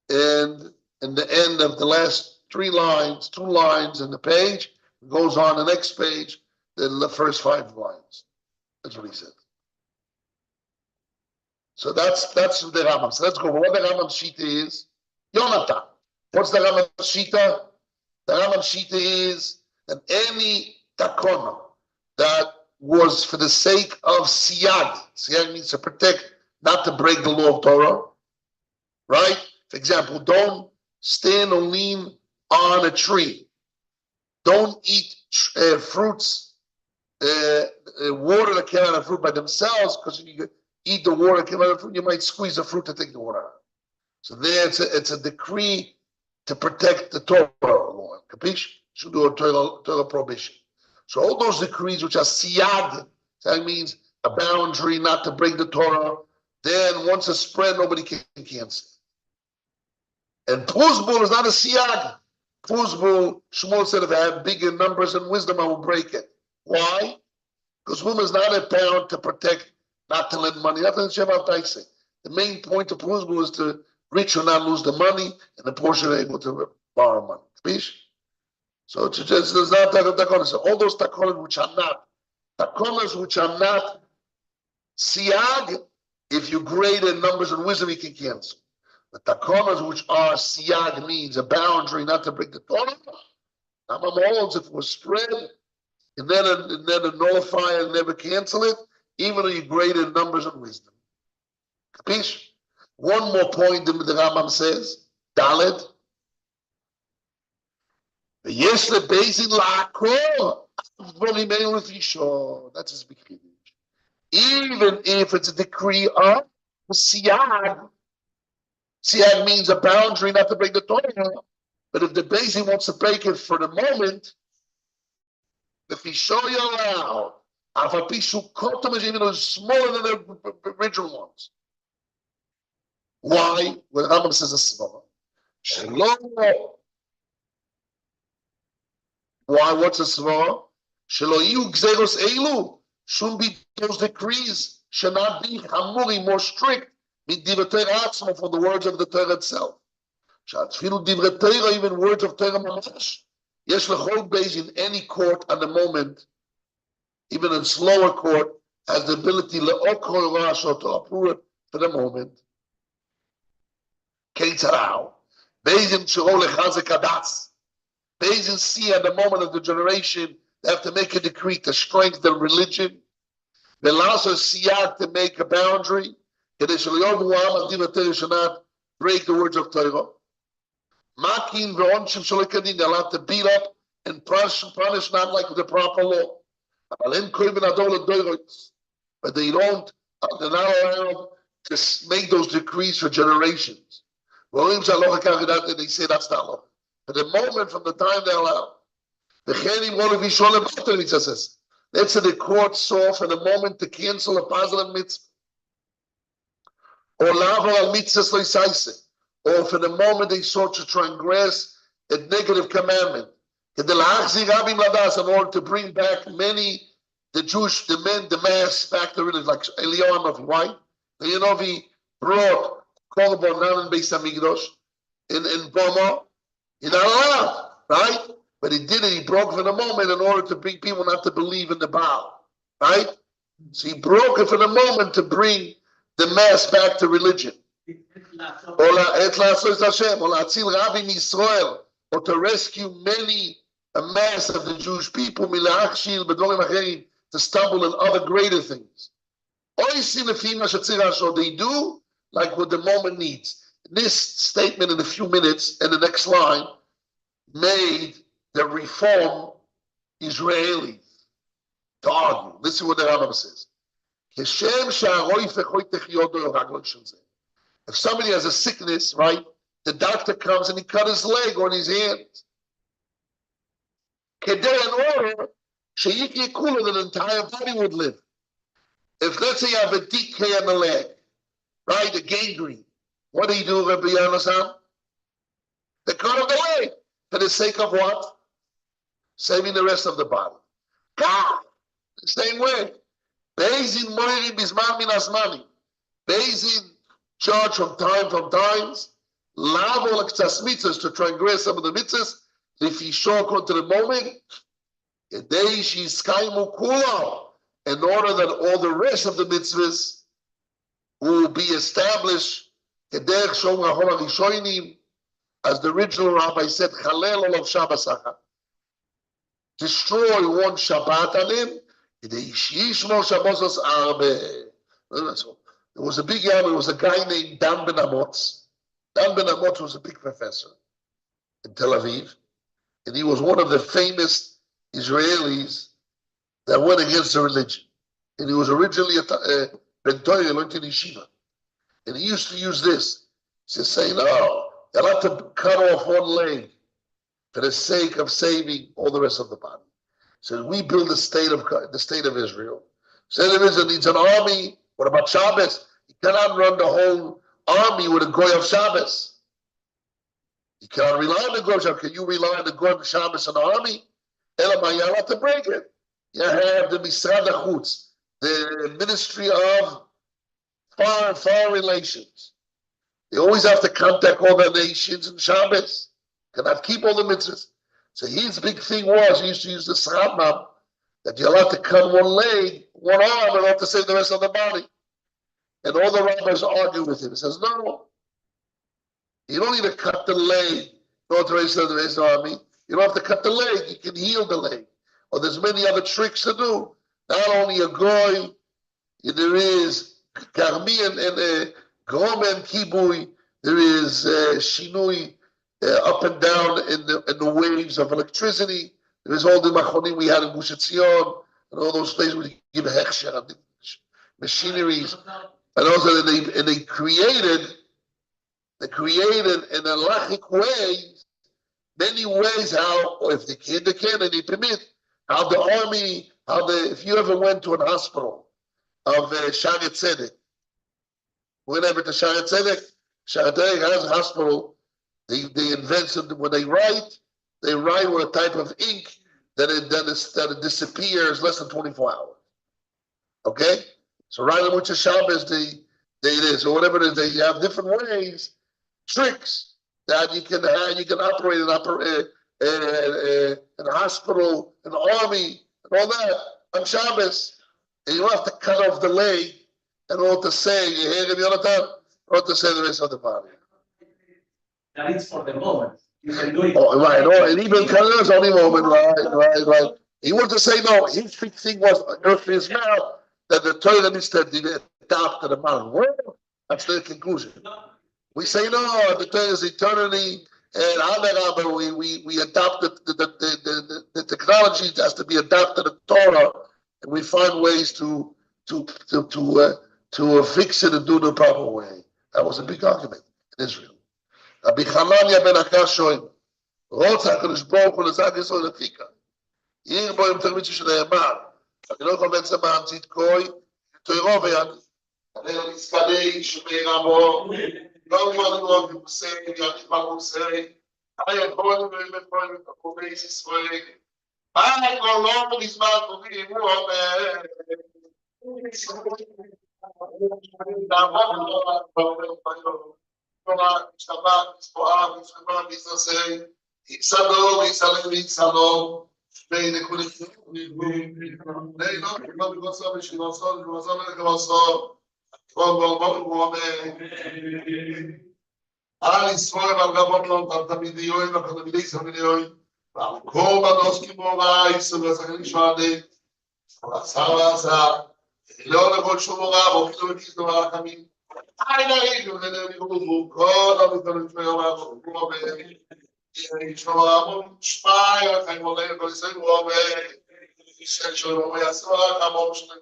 and in the end of the last 2 lines in the page, it goes on the next page, the first 5 lines. That's what he said. So that's the Rambam. So let's go. What the Rambam Shita is? Yonatan. What's the Rambam Shita? The Rambam Shita is that any takona that was for the sake of siyag. Siyag means to protect, not to break the law of Torah. Right? For example, don't stand or lean on a tree. Don't eat fruits, water that came out of fruit by themselves, because if you eat the water that came out of fruit, you might squeeze the fruit to take the water out. So there it's a decree to protect the Torah law. Capish? Should do a Torah prohibition. So all those decrees which are siyag, that means a boundary not to break the Torah, then once it's spread, nobody can cancel. And Prusbul is not a siyag. Prusbul, Shmuel said, if I have bigger numbers and wisdom, I will break it. Why? Because woman is not a parent to protect, not to lend money. That's what Sheva Taisei. The main point of Prusbul is to rich will not lose the money, and the poor should be able to borrow money. Fish? So it's just, there's not takonas. So all those takonas which are not siyag, if you grade in numbers and wisdom, you can cancel. The takonas which are siyag means a boundary not to break the Torah. Rambam holds if it was spread and then nullify and never cancel it, even though you grade in numbers and wisdom. Capish? One more point the Rambam says, Dalet. Yes, the basin la'akor. That's his big finish. Even if it's a decree of siyag. Siyag means a boundary not to break the Torah. But if the Beis Din wants to break it for the moment, if he show you allowed, even though it's smaller than the original ones. Why? When Rambam says a svara. Why? What's a svara? Shelo yu gzeros elu. Shouldn't be those decrees. Should not be hamuri, more strict. From the words of the Torah itself. Even words of Torah mamash. Yes, lechol beis in any court at the moment, even in slower court, has the ability le'okol rasho to approve it for the moment. Keitzarau. Beis in shiro lechazek adas. Beis in see at the moment of the generation, they have to make a decree to strengthen religion. Velaso siyag to make a boundary. Should not break the words of Torah. Makin ve'onshim sholekadin, they're allowed to beat up and punish not like the proper law. But they're not allowed to make those decrees for generations. They say that's not law. At the moment, from the time they're allowed, let's say the court saw for the moment to cancel a positive mitzvah. Or or for the moment they sought to transgress a negative commandment. In order to bring back many, the mass back to religion, like Eliyahu, right? Eliyahu brought Korban down in Beis Hamikdash in Boma. You're not allowed, right? But he did it, he broke for the moment in order to bring people not to believe in the Baal, right? So he broke it for the moment to bring the mass back to religion. Or to rescue many, a mass of the Jewish people, to stumble in other greater things. They do like what the moment needs. This statement in a few minutes, and the next line, made the reform Israelis to argue. This is what the Rambam says. If somebody has a sickness, right, the doctor comes and he cut his leg or his hand. In order, that the entire body would live. If let's say you have a decay on the leg, right, a gangrene, what do, Rabbi Yonasan? They cut off the leg for the sake of what? Saving the rest of the body. God, the same way. Beis Din moiri bisman min asmani. Beis Din judge from times. Lavo l'ktas mitzvahs, to transgress some of the mitzvahs. If he show to the moment, in order that all the rest of the mitzvahs will be established. As the original rabbi said, destroy one Shabbat on him. There was a big guy, there was a guy named Dan Ben Amotz. Dan Ben Amotz was a big professor in Tel Aviv, and he was one of the famous Israelis that went against the religion. And he was originally a Ben Torah, learned in Yeshiva. And he used to use this. He says, say, no, you'll have to cut off one leg for the sake of saving all the rest of the body. So we build the state of Israel. So there needs an army. What about Shabbos? You cannot run the whole army with a goy of Shabbos. You cannot rely on the goy of Shabbos. Can you rely on the goy of Shabbos and the army? You have to break it. You have the Misrad HaChutz, the Ministry of Foreign Relations. They always have to contact all the nations in Shabbos. Cannot keep all the mitzvahs. So his big thing was, he used to use this Rambam, that you're allowed to cut one leg, one arm, and not to save the rest of the body. And all the rabbis argue with him. He says, no, you don't need to cut the leg in order to raise the rest of the army. You don't have to cut the leg, you can heal the leg. Or there's many other tricks to do. Not only a goy, there is karmi and grom and kibui, there is shinui, up and down in the waves of electricity. There is all the machonim we had in Gush Etzion, and all those places where you give a hechsher. machineries, and also they created in a halachic way many ways how, or if they can and they permit, how the army, if you ever went to an hospital of Sharet Tzedek, whenever to Sharet Tzedek has a hospital, they invented, when they write with a type of ink that it disappears less than 24 hours. Okay? So right on which Shabbos they it is, or whatever it is, they have different ways, tricks that you can operate an hospital, an army, and all that on Shabbos. And you don't have to cut off the leg in order to say, you hear him, Jonathan? In order to say the rest of the body. That is for the moment. You can do it. Oh, right. Oh, and even Kana's only moment, right. He wanted to say no. His big thing was earth in his mouth that the Torah needs to adopt to the modern world. That's their conclusion. We say no, the Torah is eternity, and but we adopted the technology has to be adapted to the Torah, and we find ways to fix it and do it the proper way. That was a big argument in Israel. Rabbi Hanania ben Akashoim, רוצה הקדוש ברוך הוא לזד ישראל לפיקה. עיר בו עם תלמיד שנאמר, אני לא יכול בעצם להמציא את כוי, תוירו ביד. אני לא נזכרי שמי רמו, לא אמרנו עוד מוסי, יעדי במוסי, אני יכול לבוא עם בייס ישראל. אני כבר לא מזמן קובעים, הוא אומר, Shabbat, Diaspora, Israel, Salom, Spain, the Kulik, they not because of she was also, Ali Swoy, Gabon, Tamidioy, Tamidioy, Koba, Noski Mora, Isabel Shade, Salazar, Leona Bolshomora, Bokis, Norakami. I know you God of the Trail. Spy, I will never say, well, essential way I saw emotional.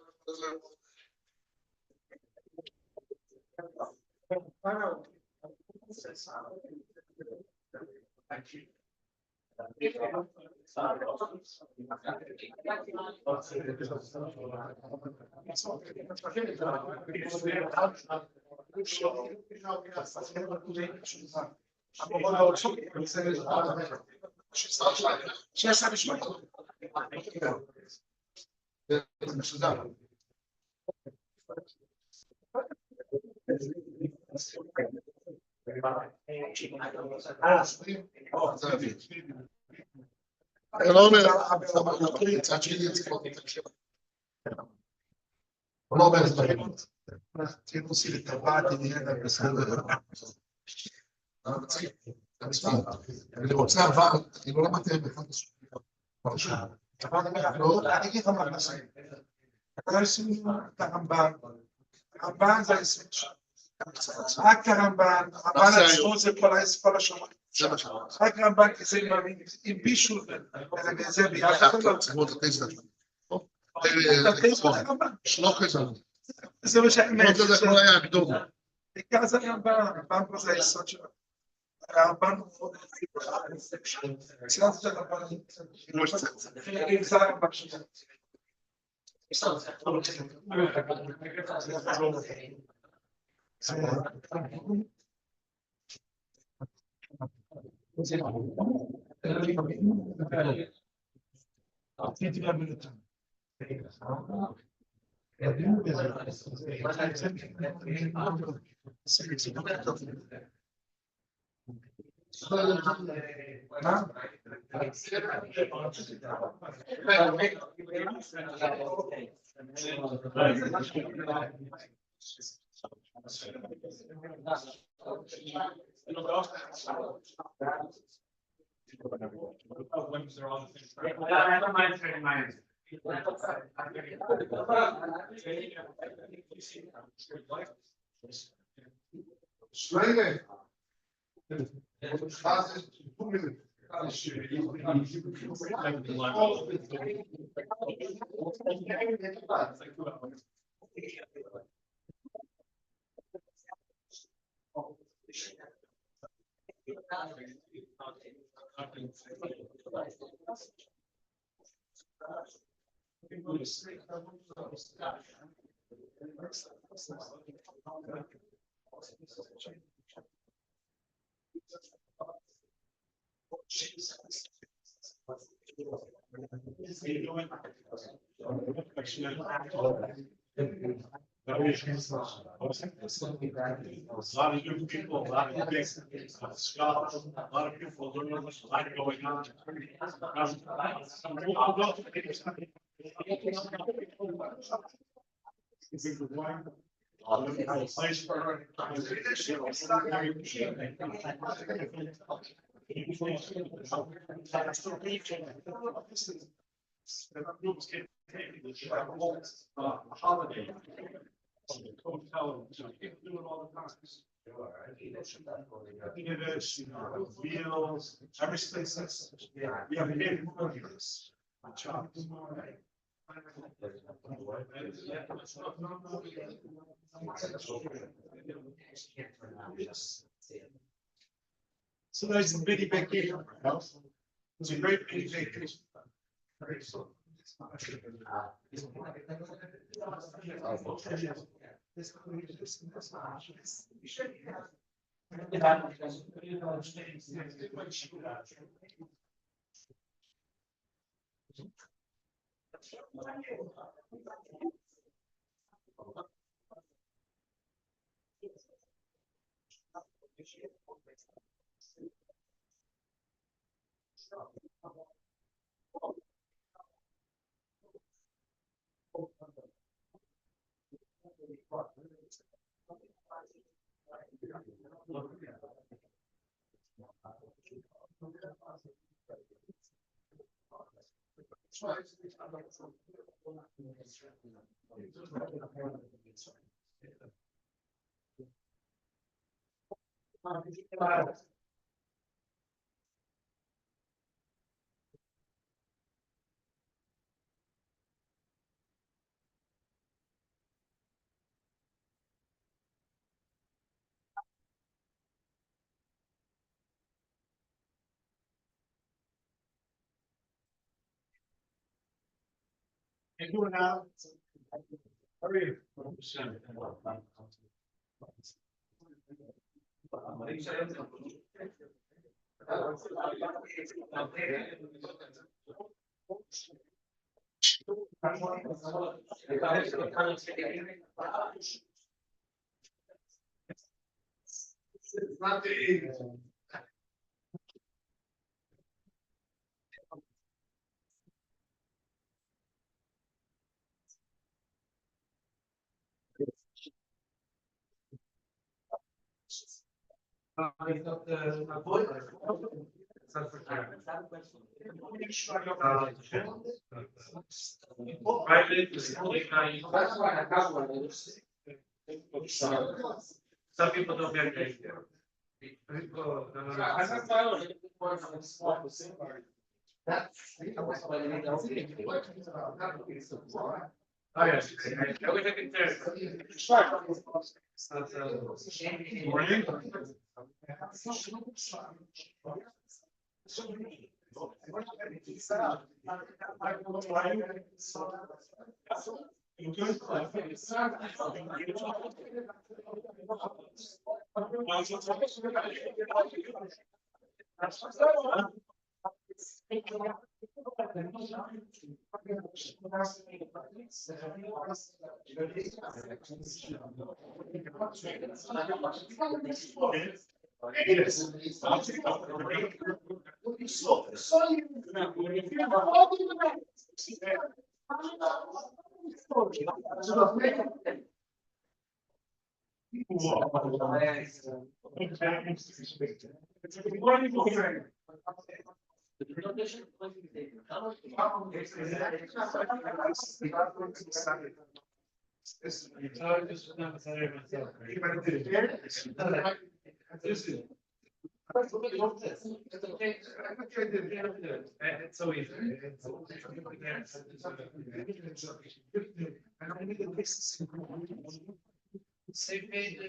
אני רוצה אבל, אני לא למדתי בכלל פרשה. אני אגיד לך מה נעשה. אתה עושים את הרמב"ן. הרמב"ן זה העסק שלו. רק הרמב"ן, הרמב"ן עצמו זה כל השמיים. רק הרמב"ן כזה עם בישול, זה ביחד. זה מה שאני אומר. בעיקר זה הרמב"ן, הרמב"ן פה זה היסוד שלו. הרמב"ן הוא צילת של הרמב"ן. זה הרמב"ן שלו. A lot of new people, a lot of big scholars, a lot of people learning a lot going on. Holiday. Hotel, you can't do it all the time. It is, you know, meals, every place that's, we have a name for this. So there's a mini vacation. It's a great mini vacation. And doing now. Hurry. It's not the. Some people don't get it. Oh, yes. It's so easy. Same page.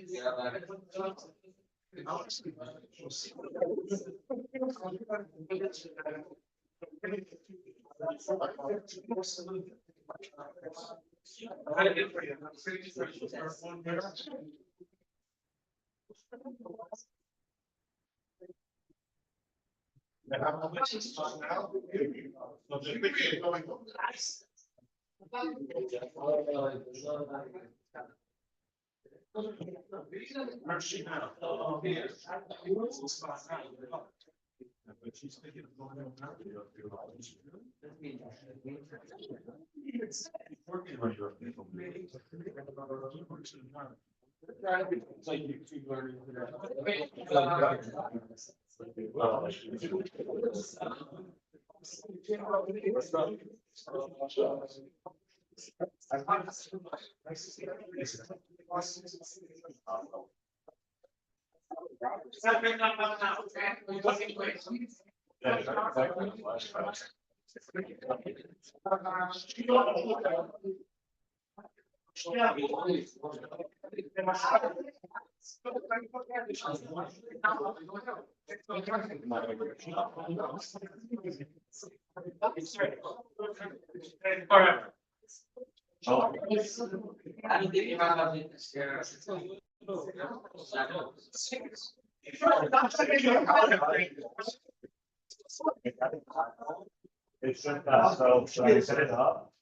So should I set it up?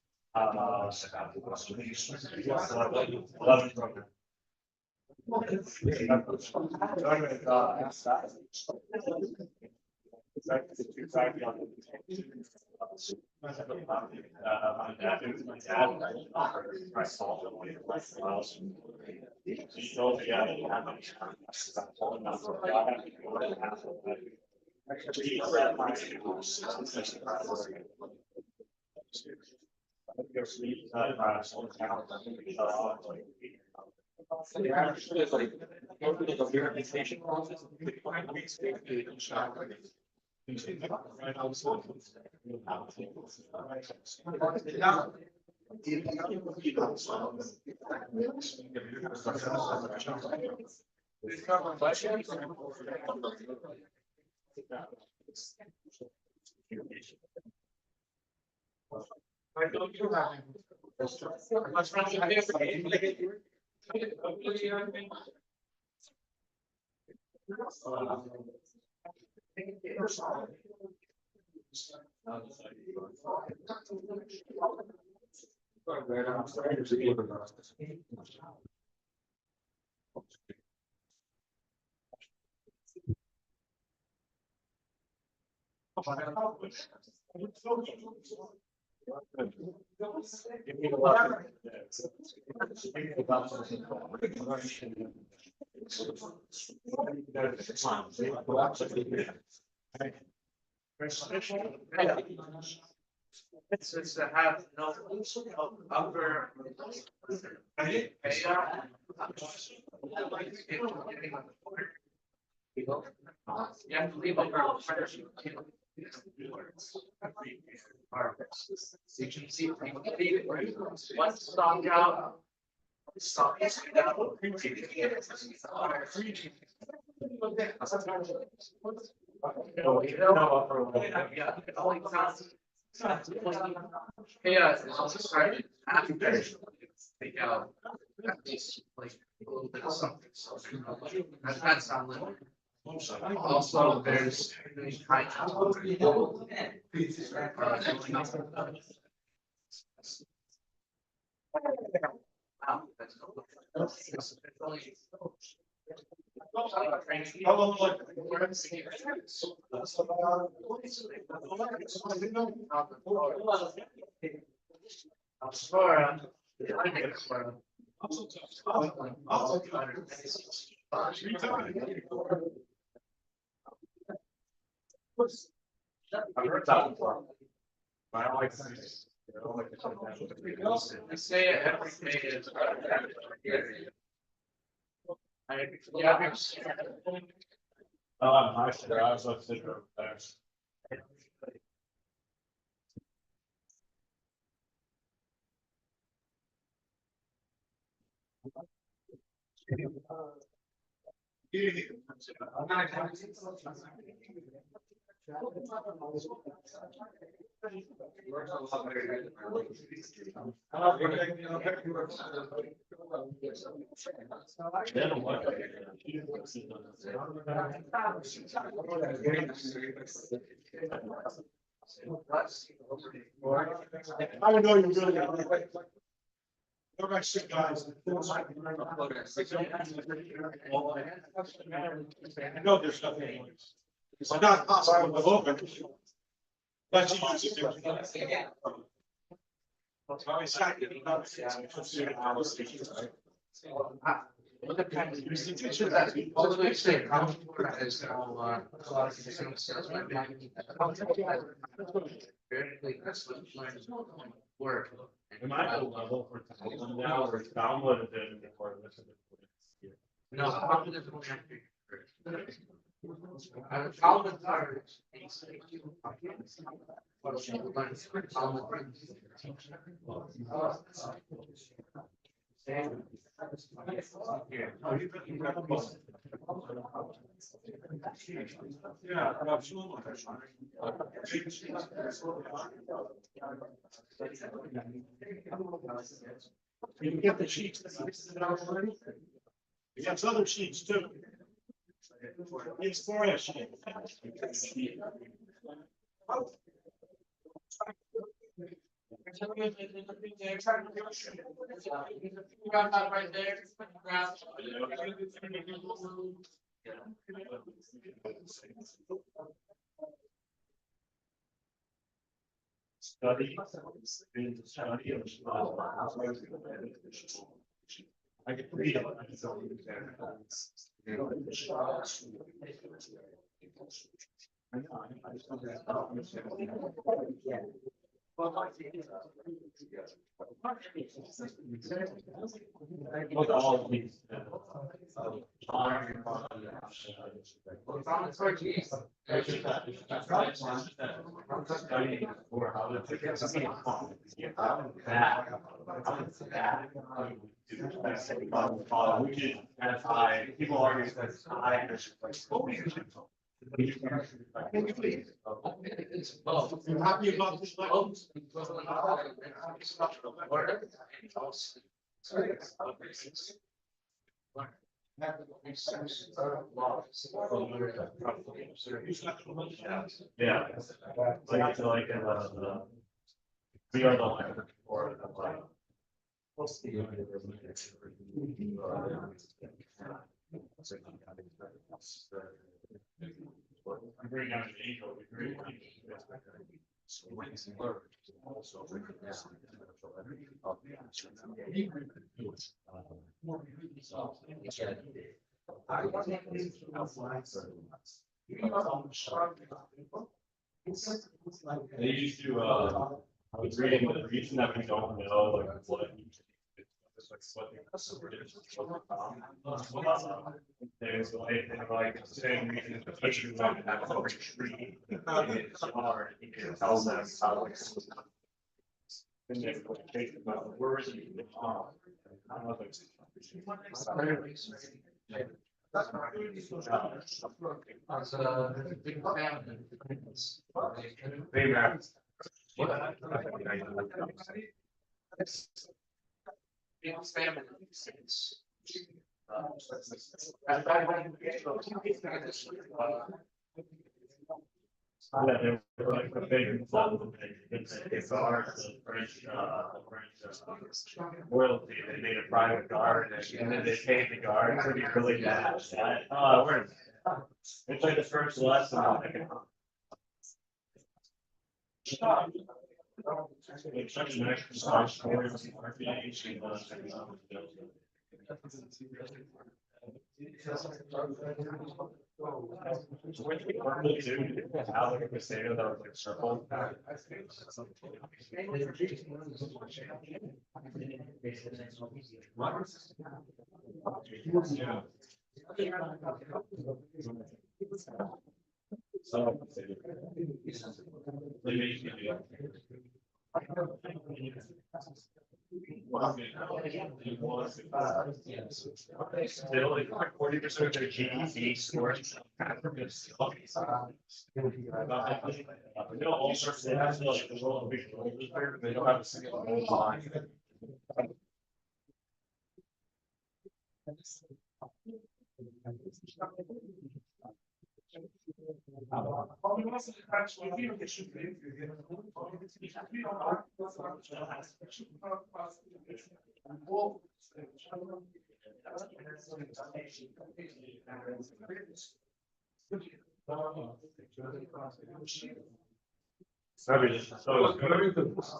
It's just to have no upper. You have to leave over. You can see, one stock out. Stock is down. Yeah, it only counts. Yeah, it's also started after. Take out at least like a little bit of something, so that's not limited. Also, there's kind of. I've heard that before. I don't like this. I don't like this. I say it every day is. Yeah. Oh, I'm nice there. I was like, sitting over there. I would know you really. All right, shit, guys. I know there's nothing. It's not possible to open. That's easy to do. Work. Am I at a level for Talmud now or downloaded it before this? No, Talmud is only after. Talmud are. Yeah, absolutely. You can get the sheets. We have other sheets too. It's for us. Got that right there. Study. Study of. I can read it. I just don't understand. I know, I just don't understand. With all of these. We could have high, people argue that high. You happy about this? Yeah. Like, we are the line for the line. Bring out an angel, we bring out an They used to, I was reading the reason that we don't know, like, what. There's like the same reason, especially when you have a tree. It's hard, you can tell them how it's. And then take about the words you can. I don't know if it's. Yeah, they were like the big it's ours, the French royalty, they made a private guard and then they paid the guard to be really bad. Where? It's like the first lesson. It's such an exercise for circle. So. Maybe. They only 40% of their GDP stores. No, all sorts of that's like the world big. They don't have a single line.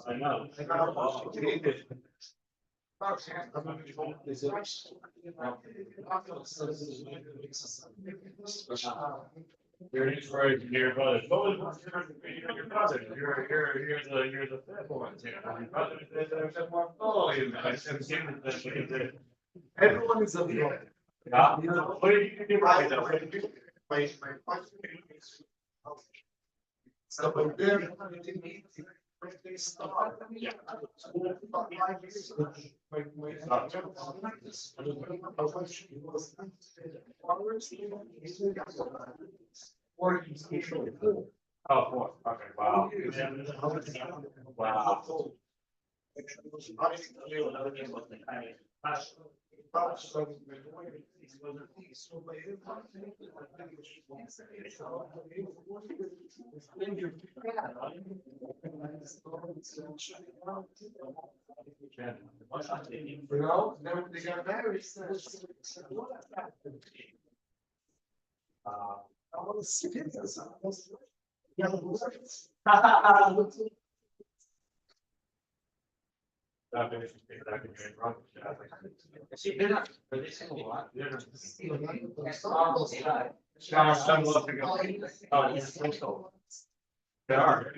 I know. You're right, your brother. Your brother. You're the fifth one. Your brother. Oh, everyone is a leader. Yeah. What did you do right now? So when they're oh, okay, wow. Wow. They got married. They are.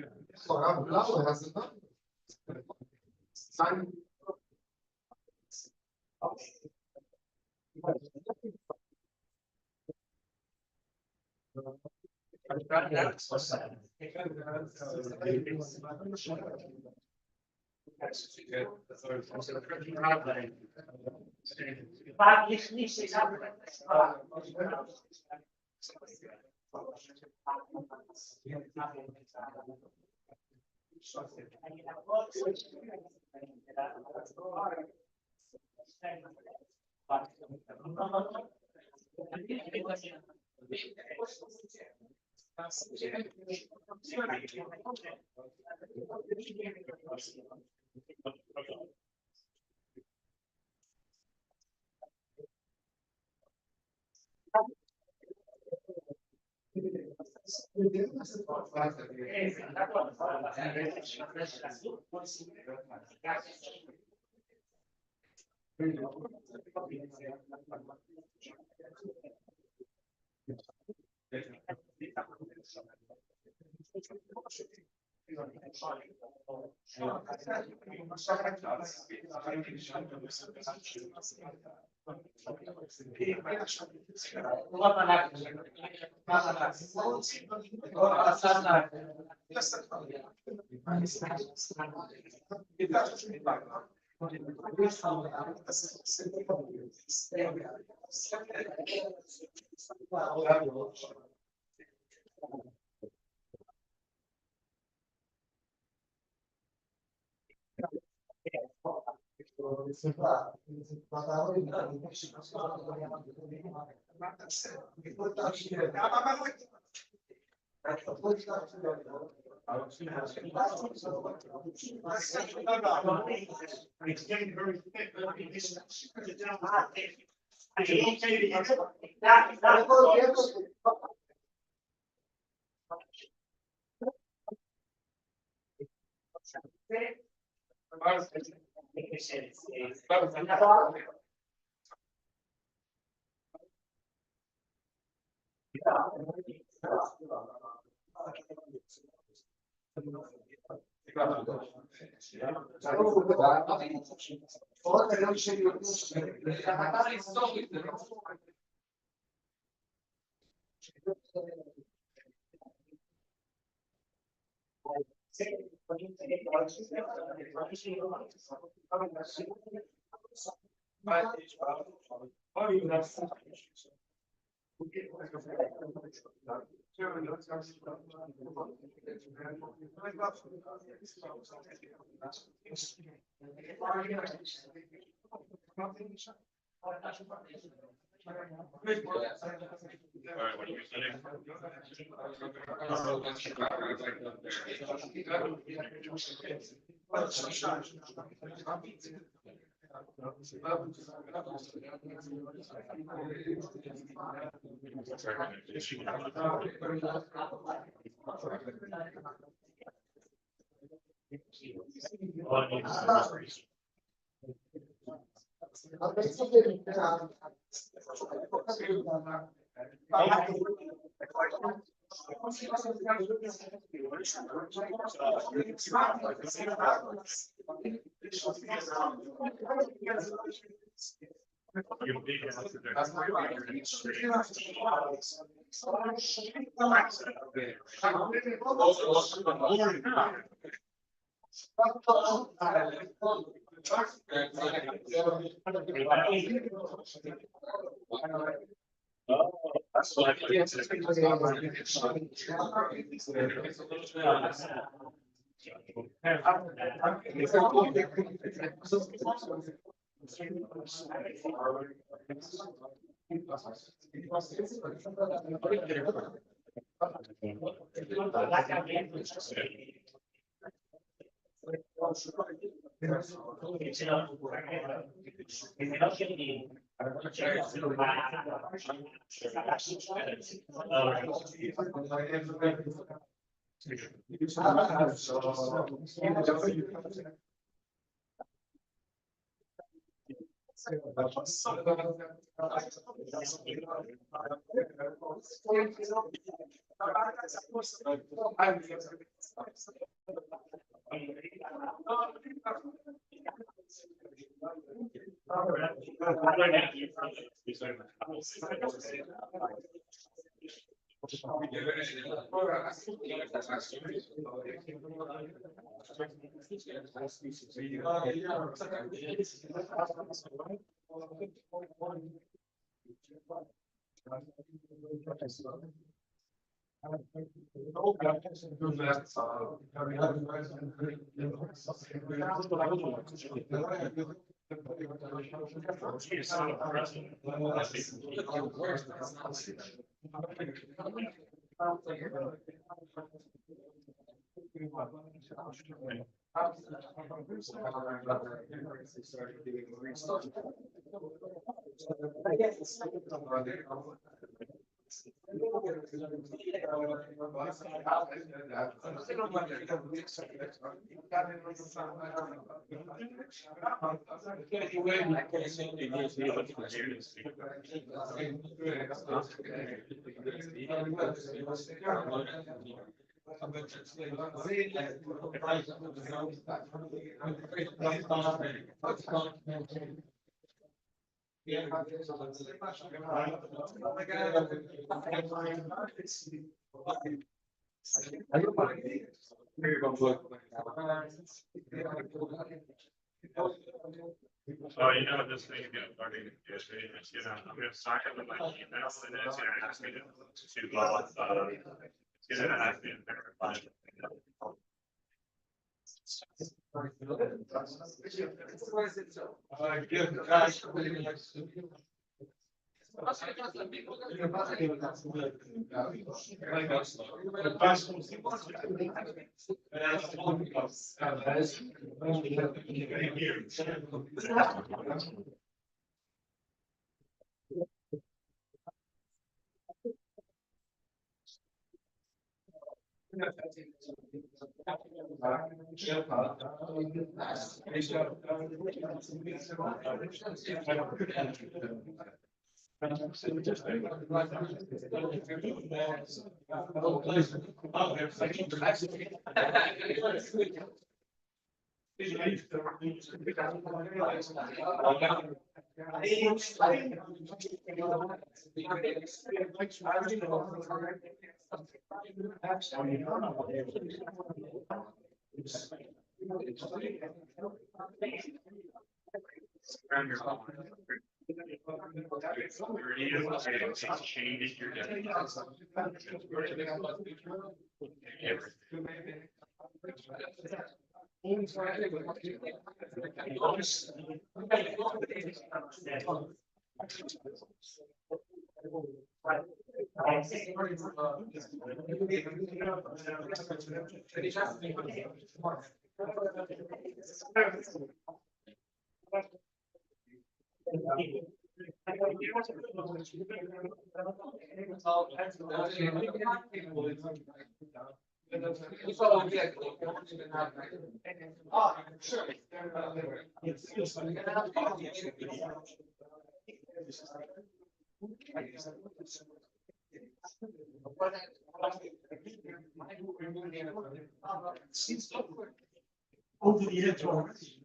It's getting very thick. Oh, you know, this thing, starting yesterday, I'm gonna sign up with my email, and then it's gonna ask me to, it's gonna ask me to verify. Change your Over the edge already.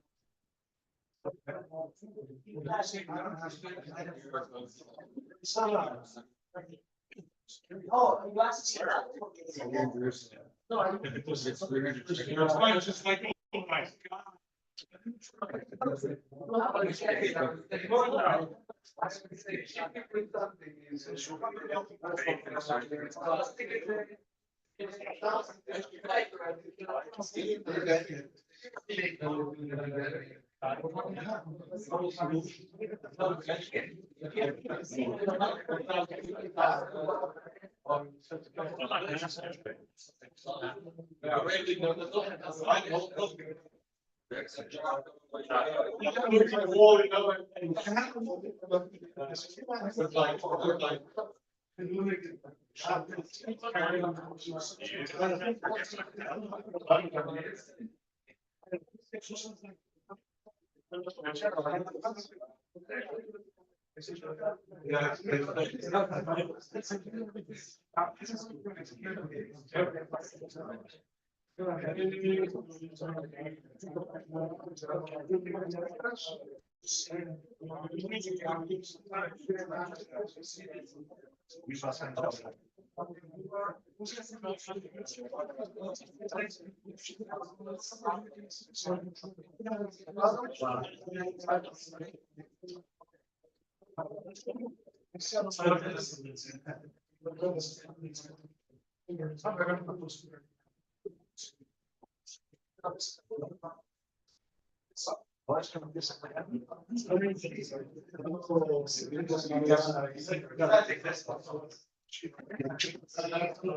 Oh, last year. No, I. It's just like, oh my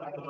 God.